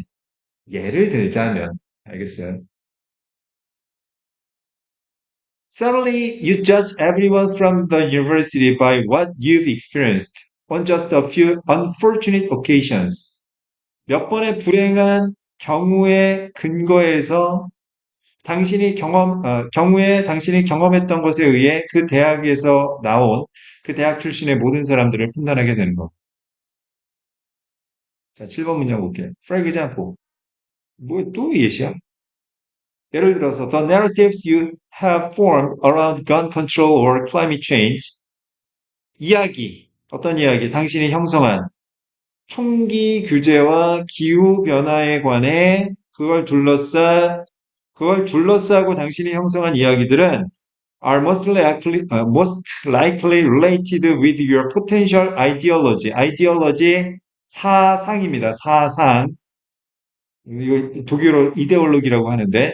예를 들자면, 알겠어요? Suddenly, you judge everyone from the university by what you've experienced on just a few unfortunate occasions. 몇 번의 불행한 경우의 근거에서 경우에 당신이 경험했던 것에 의해 그 대학에서 나온 그 대학 출신의 모든 사람들을 판단하게 되는 것. 자, 7번 문장 볼게요. For example, 뭐 또 예시야? 예를 들어서 the narratives you have formed around gun control or climate change 이야기, 어떤 이야기? 당신이 형성한 총기 규제와 기후 변화에 관해 그걸 그걸 둘러싸고 당신이 형성한 이야기들은 are most likely related with your potential ideology. ideology 사상입니다. 사상. 이거 독일어 이데올로기라고 하는데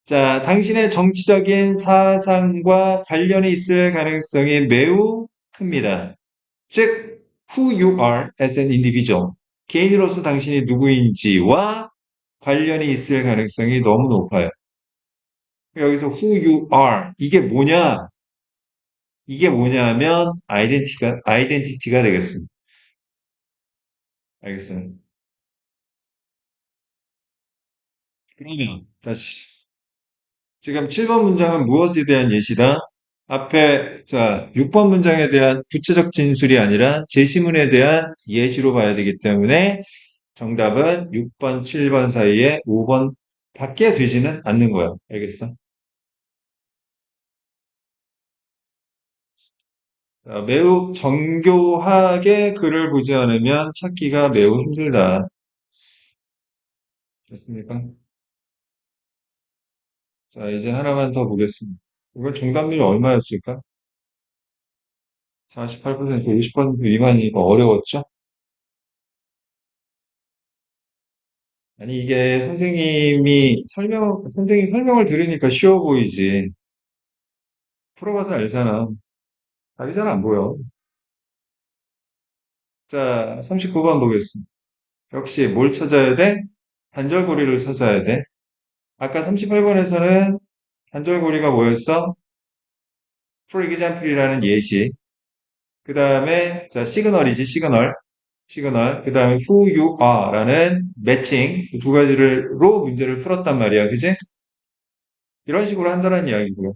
자, 당신의 정치적인 사상과 관련이 있을 가능성이 매우 큽니다. 즉, who you are as an individual. 개인으로서 당신이 누구인지와 관련이 있을 가능성이 너무 높아요. 여기서 who you are. 이게 뭐냐? 이게 뭐냐면 아이덴티티가 되겠습니다. 알겠어요. 그러면 다시 지금 7번 문장은 무엇에 대한 예시다? 앞에 자 6번 문장에 대한 구체적 진술이 아니라 제시문에 대한 예시로 봐야 되기 때문에 정답은 6번, 7번 사이에 5번 밖에 되지는 않는 거야. 알겠어? 자, 매우 정교하게 글을 보지 않으면 찾기가 매우 힘들다. 됐습니까? 자, 이제 하나만 더 보겠습니다. 이거 정답률이 얼마였을까? 48%, 50% 미만이니까 어려웠죠? 아니, 이게 선생님 설명을 들으니까 쉬워 보이지. 풀어봐서 알잖아. 답이 잘 안 보여. 자, 39번 보겠습니다. 역시 뭘 찾아야 돼? 단절고리를 찾아야 돼. 아까 38번에서는 단절고리가 뭐였어? For example이라는 예시. 그 다음에, 자, 시그널이지, 시그널. 시그널. 그 다음에 who you are라는 매칭. 두 가지로 문제를 풀었단 말이야. 그지? 이런 식으로 한다는 이야기고요.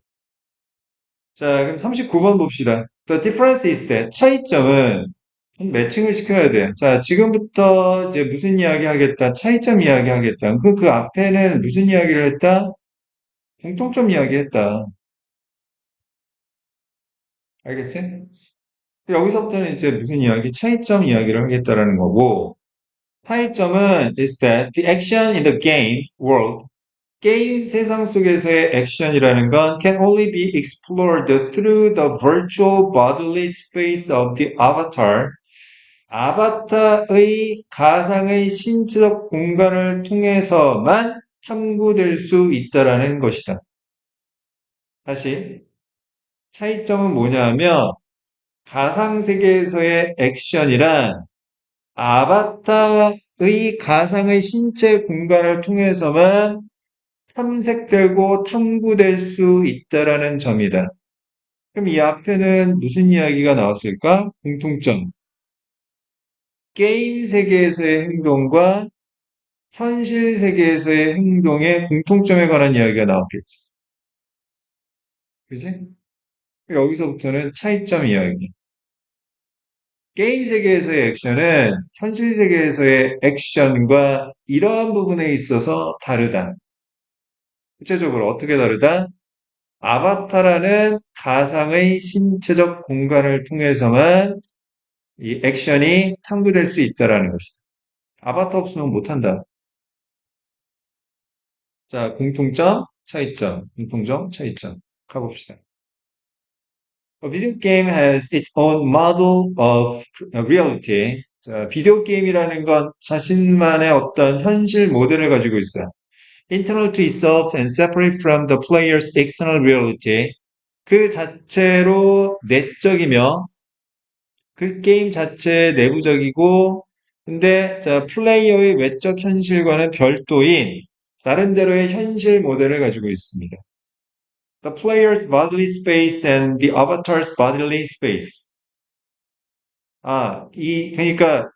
자, 그럼 39번 봅시다. The difference is that 차이점은 매칭을 시켜야 돼. 자, 지금부터 이제 무슨 이야기 하겠다? 차이점 이야기 하겠다. 그 앞에는 무슨 이야기를 했다? 공통점 이야기 했다. 알겠지? 여기서부터는 이제 무슨 이야기? 차이점 이야기를 하겠다라는 거고, 차이점은 is that the action in the game world 게임 세상 속에서의 액션이라는 건 can only be explored through the virtual bodily space of the avatar. 아바타의 가상의 신체적 공간을 통해서만 탐구될 수 있다라는 것이다. 다시 차이점은 뭐냐면 가상세계에서의 액션이란 아바타의 가상의 신체 공간을 통해서만 탐색되고 탐구될 수 있다라는 점이다. 그럼 이 앞에는 무슨 이야기가 나왔을까? 공통점. 게임 세계에서의 행동과 현실 세계에서의 행동의 공통점에 관한 이야기가 나왔겠지. 그지? 여기서부터는 차이점 이야기. 게임 세계에서의 액션은 현실 세계에서의 액션과 이러한 부분에 있어서 다르다. 구체적으로 어떻게 다르다? 아바타라는 가상의 신체적 공간을 통해서만 이 액션이 탐구될 수 있다라는 것이다. 아바타 없으면 못한다. 자, 공통점, 차이점, 공통점, 차이점. 가봅시다. A video game has its own model of reality. 자, 비디오 게임이라는 건 자신만의 어떤 현실 모델을 가지고 있어요. Internal to itself and separate from the player's external reality. 그 자체로 내적이며 그 게임 자체 내부적이고 근데 자, 플레이어의 외적 현실과는 별도인 나름대로의 현실 모델을 가지고 있습니다. The player's bodily space and the avatar's bodily space. 그러니까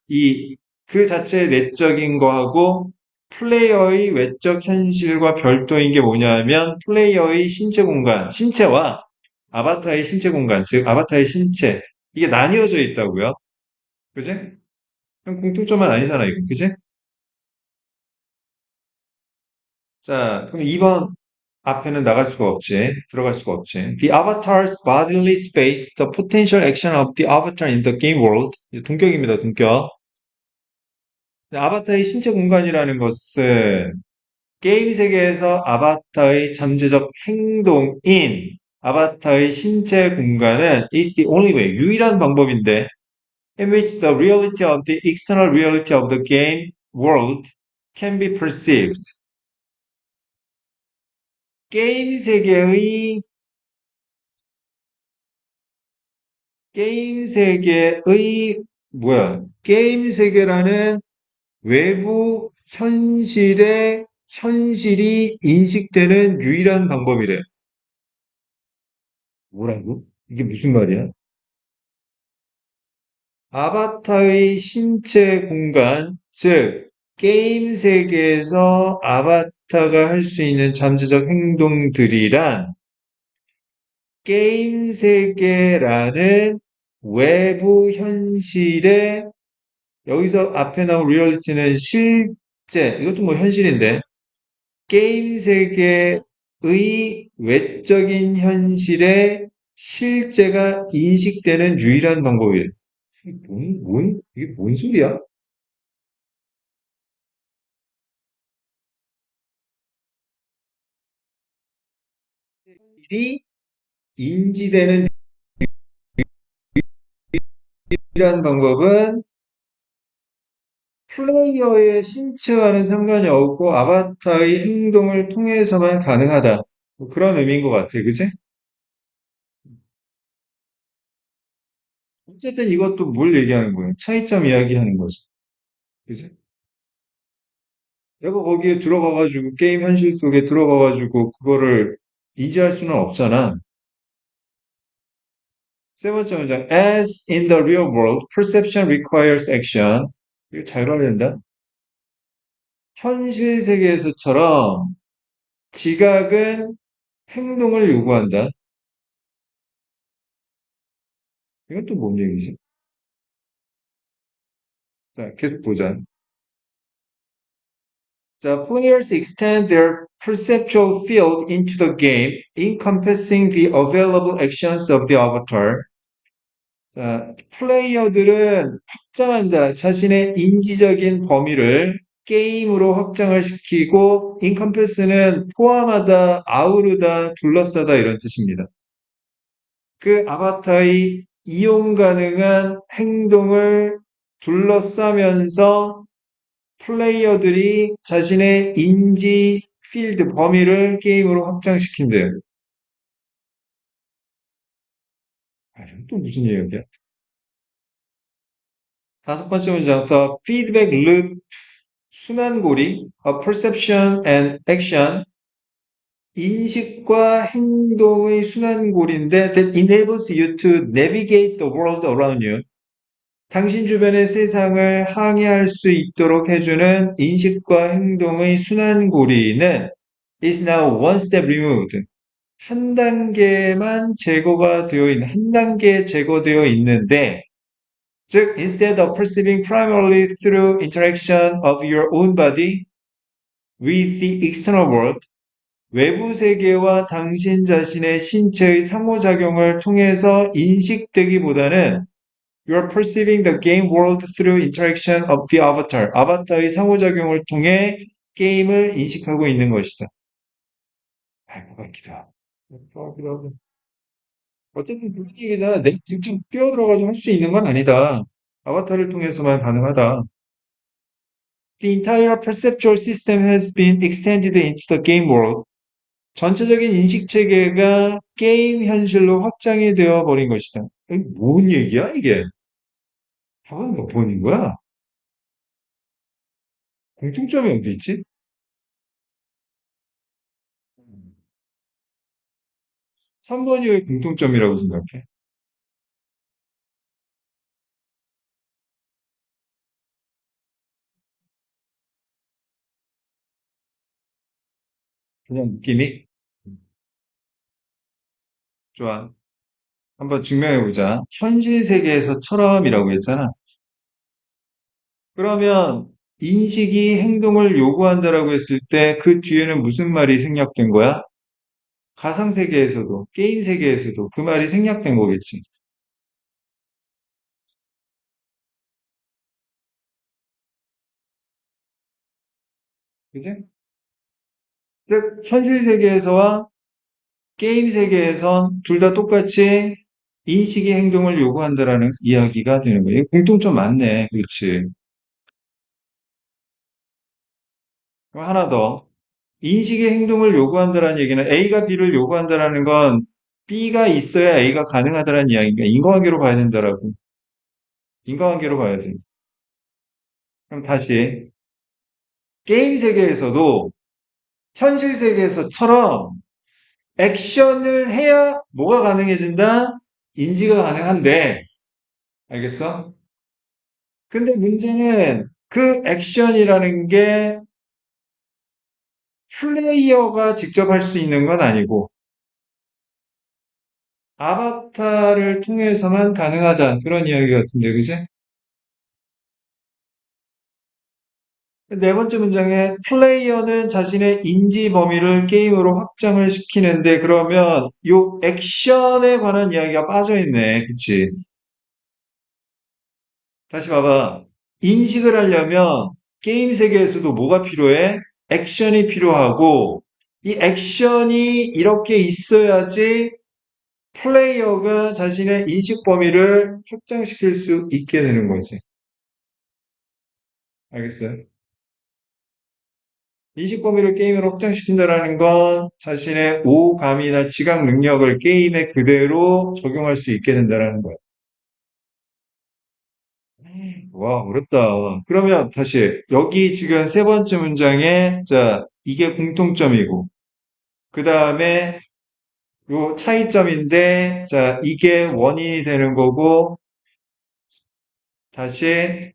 그 자체의 내적인 거하고 플레이어의 외적 현실과 별도인 게 뭐냐면 플레이어의 신체 공간, 신체와 아바타의 신체 공간, 즉 아바타의 신체 이게 나뉘어져 있다고요. 그지? 그럼 공통점은 아니잖아, 이거. 그지? 자, 그럼 2번 앞에는 나갈 수가 없지. 들어갈 수가 없지. The avatar's bodily space, the potential action of the avatar in the game world. 이제 동격입니다, 동격. 아바타의 신체 공간이라는 것은 게임 세계에서 아바타의 잠재적 행동인 아바타의 신체 공간은 is the only way, 유일한 방법인데 in which the reality of the external reality of the game world can be perceived. 게임 세계의 게임 세계의 게임 세계라는 외부 현실의 현실이 인식되는 유일한 방법이래. 뭐라고? 이게 무슨 말이야? 아바타의 신체 공간, 즉, 게임 세계에서 아바타가 할 수 있는 잠재적 행동들이란 게임 세계라는 외부 현실의 여기서 앞에 나온 리얼리티는 실제, 이것도 뭐 현실인데, 게임 세계의 외적인 현실의 실제가 인식되는 유일한 방법이에요. 이게 뭔 소리야? 일이 인지되는 유일한 방법은 플레이어의 신체와는 상관이 없고 아바타의 행동을 통해서만 가능하다. 뭐 그런 의미인 것 같아. 그지? 어쨌든 이것도 뭘 얘기하는 거야? 차이점 이야기하는 거죠. 그지? 내가 거기에 들어가가지고 게임 현실 속에 들어가가지고 그거를 인지할 수는 없잖아. 세 번째 문장. As in the real world, perception requires action. 이거 잘 봐야 된다. 현실 세계에서처럼 지각은 행동을 요구한다. 이건 또 뭔 얘기지? 자, 계속 보자. 자, players extend their perceptual field into the game, encompassing the available actions of the avatar. 자, 플레이어들은 확장한다. 자신의 인지적인 범위를 게임으로 확장을 시키고, encompass는 포함하다, 아우르다, 둘러싸다 이런 뜻입니다. 그 아바타의 이용 가능한 행동을 둘러싸면서 플레이어들이 자신의 인지 필드 범위를 게임으로 확장시킨대요. 아, 이건 또 무슨 얘기야? 다섯 번째 문장, the feedback loop 순환고리, a perception and action, 인식과 행동의 순환고리인데 that enables you to navigate the world around you. 당신 주변의 세상을 항해할 수 있도록 해주는 인식과 행동의 순환고리는 is now one step removed. 한 단계만 제거가 되어 있는, 한 단계 제거되어 있는데, 즉, instead of perceiving primarily through interaction of your own body with the external world, 외부 세계와 당신 자신의 신체의 상호작용을 통해서 인식되기보다는 you are perceiving the game world through interaction of the avatar. 아바타의 상호작용을 통해 게임을 인식하고 있는 것이다. 알것 같기도 하고. 어쨌든 그런 얘기잖아. 내가 직접 뛰어들어가지고 할 수 있는 건 아니다. 아바타를 통해서만 가능하다. The entire perceptual system has been extended into the game world. 전체적인 인식 체계가 게임 현실로 확장이 되어 버린 것이다. 이게 뭔 얘기야, 이게? 답은 몇 번인 거야? 공통점이 어디 있지? 3번 이후의 공통점이라고 생각해. 그냥 느낌이? 좋아. 한번 증명해보자. 현실 세계에서처럼이라고 했잖아. 그러면 인식이 행동을 요구한다라고 했을 때 그 뒤에는 무슨 말이 생략된 거야? 가상 세계에서도, 게임 세계에서도 그 말이 생략된 거겠지. 그지? 즉, 현실 세계에서와 게임 세계에선 둘 다 똑같이 인식의 행동을 요구한다라는 이야기가 되는 거예요. 공통점 많네. 그렇지. 그럼 하나 더. 인식의 행동을 요구한다라는 얘기는 A가 B를 요구한다라는 건 B가 있어야 A가 가능하다라는 이야기니까 인과관계로 봐야 된다라고. 인과관계로 봐야지. 그럼 다시. 게임 세계에서도 현실 세계에서처럼 액션을 해야 뭐가 가능해진다? 인지가 가능한데, 알겠어? 근데 문제는 그 액션이라는 게 플레이어가 직접 할 수 있는 건 아니고, 아바타를 통해서만 가능하다. 그런 이야기 같은데, 그지? 네 번째 문장에 플레이어는 자신의 인지 범위를 게임으로 확장을 시키는데, 그러면 요 액션에 관한 이야기가 빠져있네. 그치? 다시 봐봐. 인식을 하려면 게임 세계에서도 뭐가 필요해? 액션이 필요하고, 이 액션이 이렇게 있어야지 플레이어가 자신의 인식 범위를 확장시킬 수 있게 되는 거지. 알겠어요? 인식 범위를 게임으로 확장시킨다라는 건 자신의 오감이나 지각 능력을 게임에 그대로 적용할 수 있게 된다라는 거야. 와, 어렵다. 그러면 다시 여기 지금 세 번째 문장에 자, 이게 공통점이고 그 다음에 요 차이점인데 자, 이게 원인이 되는 거고 다시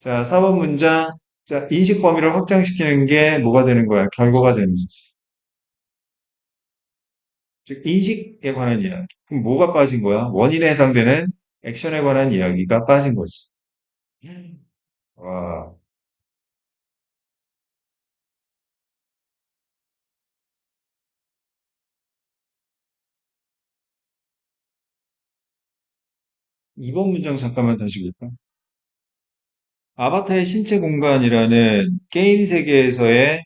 자, 4번 문장 자, 인식 범위를 확장시키는 게 뭐가 되는 거야? 결과가 되는 거지. 즉 인식에 관한 이야기. 그럼 뭐가 빠진 거야? 원인에 해당되는 액션에 관한 이야기가 빠진 거지. 와, 이번 문장 잠깐만 다시 볼까? 아바타의 신체 공간이라는 게임 세계에서의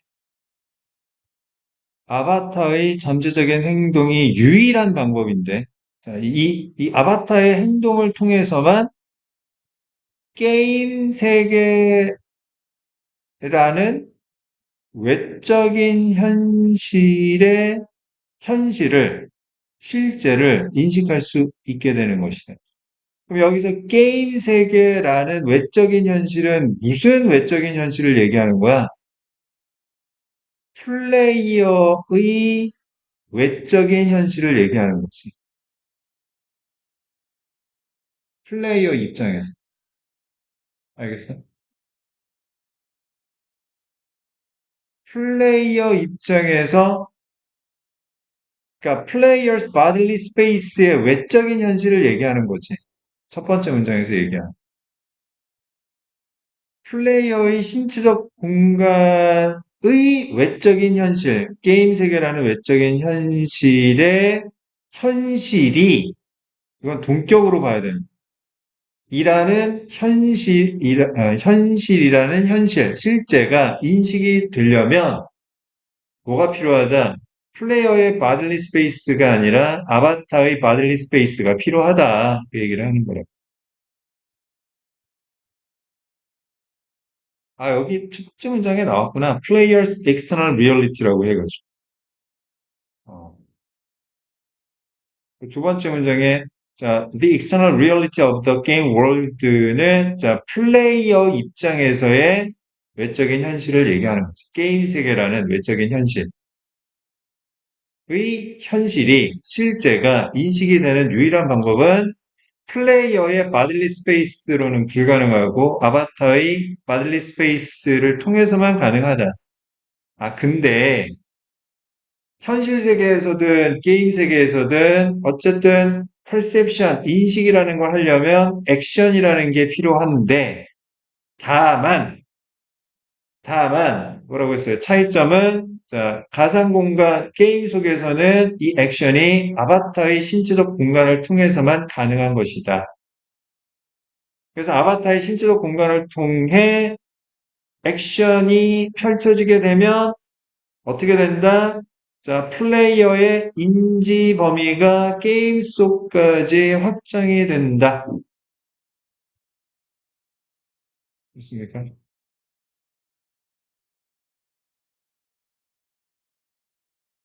아바타의 잠재적인 행동이 유일한 방법인데, 자, 이 아바타의 행동을 통해서만 게임 세계라는 외적인 현실을, 실제를 인식할 수 있게 되는 것이다. 그럼 여기서 게임 세계라는 외적인 현실은 무슨 외적인 현실을 얘기하는 거야? 플레이어의 외적인 현실을 얘기하는 거지. 플레이어 입장에서. 알겠어? 플레이어 입장에서, 그러니까 플레이어's bodily space의 외적인 현실을 얘기하는 거지. 첫 번째 문장에서 얘기한. 플레이어의 신체적 공간의 외적인 현실, 게임 세계라는 외적인 현실의 현실이, 이건 동격으로 봐야 되는 현실이라는 현실, 실제가 인식이 되려면 뭐가 필요하다? 플레이어의 바들리 스페이스가 아니라 아바타의 바들리 스페이스가 필요하다. 그 얘기를 하는 거라고. 아, 여기 첫 번째 문장에 나왔구나. Player's external reality라고 해가지고. 어, 그두 번째 문장에 자, the external reality of the game world는 자, 플레이어 입장에서의 외적인 현실을 얘기하는 거죠. 게임 세계라는 외적인 현실의 현실이 실제가 인식이 되는 유일한 방법은 플레이어의 바들리 스페이스로는 불가능하고 아바타의 바들리 스페이스를 통해서만 가능하다. 아, 근데 현실 세계에서든 게임 세계에서든 어쨌든 perception, 인식이라는 걸 하려면 액션이라는 게 필요한데 다만 뭐라고 했어요? 차이점은 자, 가상 공간 게임 속에서는 이 액션이 아바타의 신체적 공간을 통해서만 가능한 것이다. 그래서 아바타의 신체적 공간을 통해 액션이 펼쳐지게 되면 어떻게 된다? 자, 플레이어의 인지 범위가 게임 속까지 확장이 된다. 그렇습니까?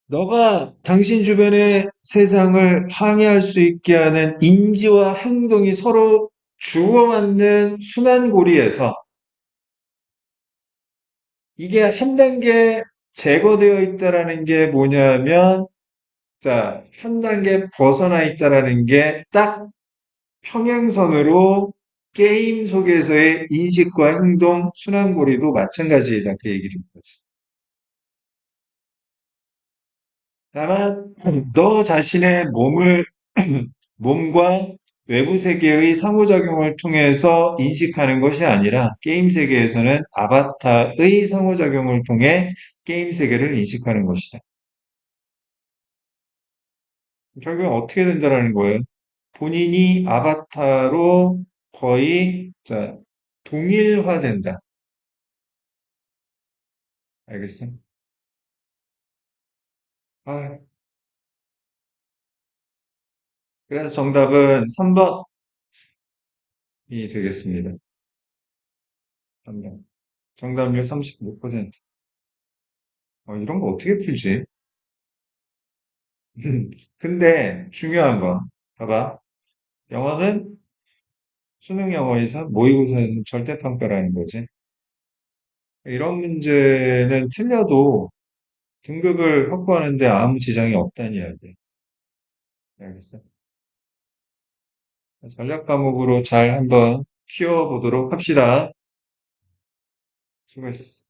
너가 당신 주변의 세상을 항해할 수 있게 하는 인지와 행동이 서로 주고받는 순환고리에서 이게 한 단계 제거되어 있다라는 게 뭐냐면, 자, 한 단계 벗어나 있다라는 게 딱 평행선으로 게임 속에서의 인식과 행동, 순환고리도 마찬가지다. 그 얘기를 거지. 다만, 너 자신의 몸과 외부 세계의 상호작용을 통해서 인식하는 것이 아니라 게임 세계에서는 아바타의 상호작용을 통해 게임 세계를 인식하는 것이다. 결국엔 어떻게 된다라는 거예요? 본인이 아바타로 거의 자, 동일화된다. 알겠어? 아, 그래서 정답은 3번이 되겠습니다. 3번. 정답률 36%. 이런 거 어떻게 풀지? 근데 중요한 거. 봐봐. 영어는 수능 영어에서 모의고사에서 절대평가라는 거지. 이런 문제는 틀려도 등급을 확보하는데 아무 지장이 없다는 이야기야. 알겠어? 전략 과목으로 잘 한번 키워보도록 합시다. 수고했어.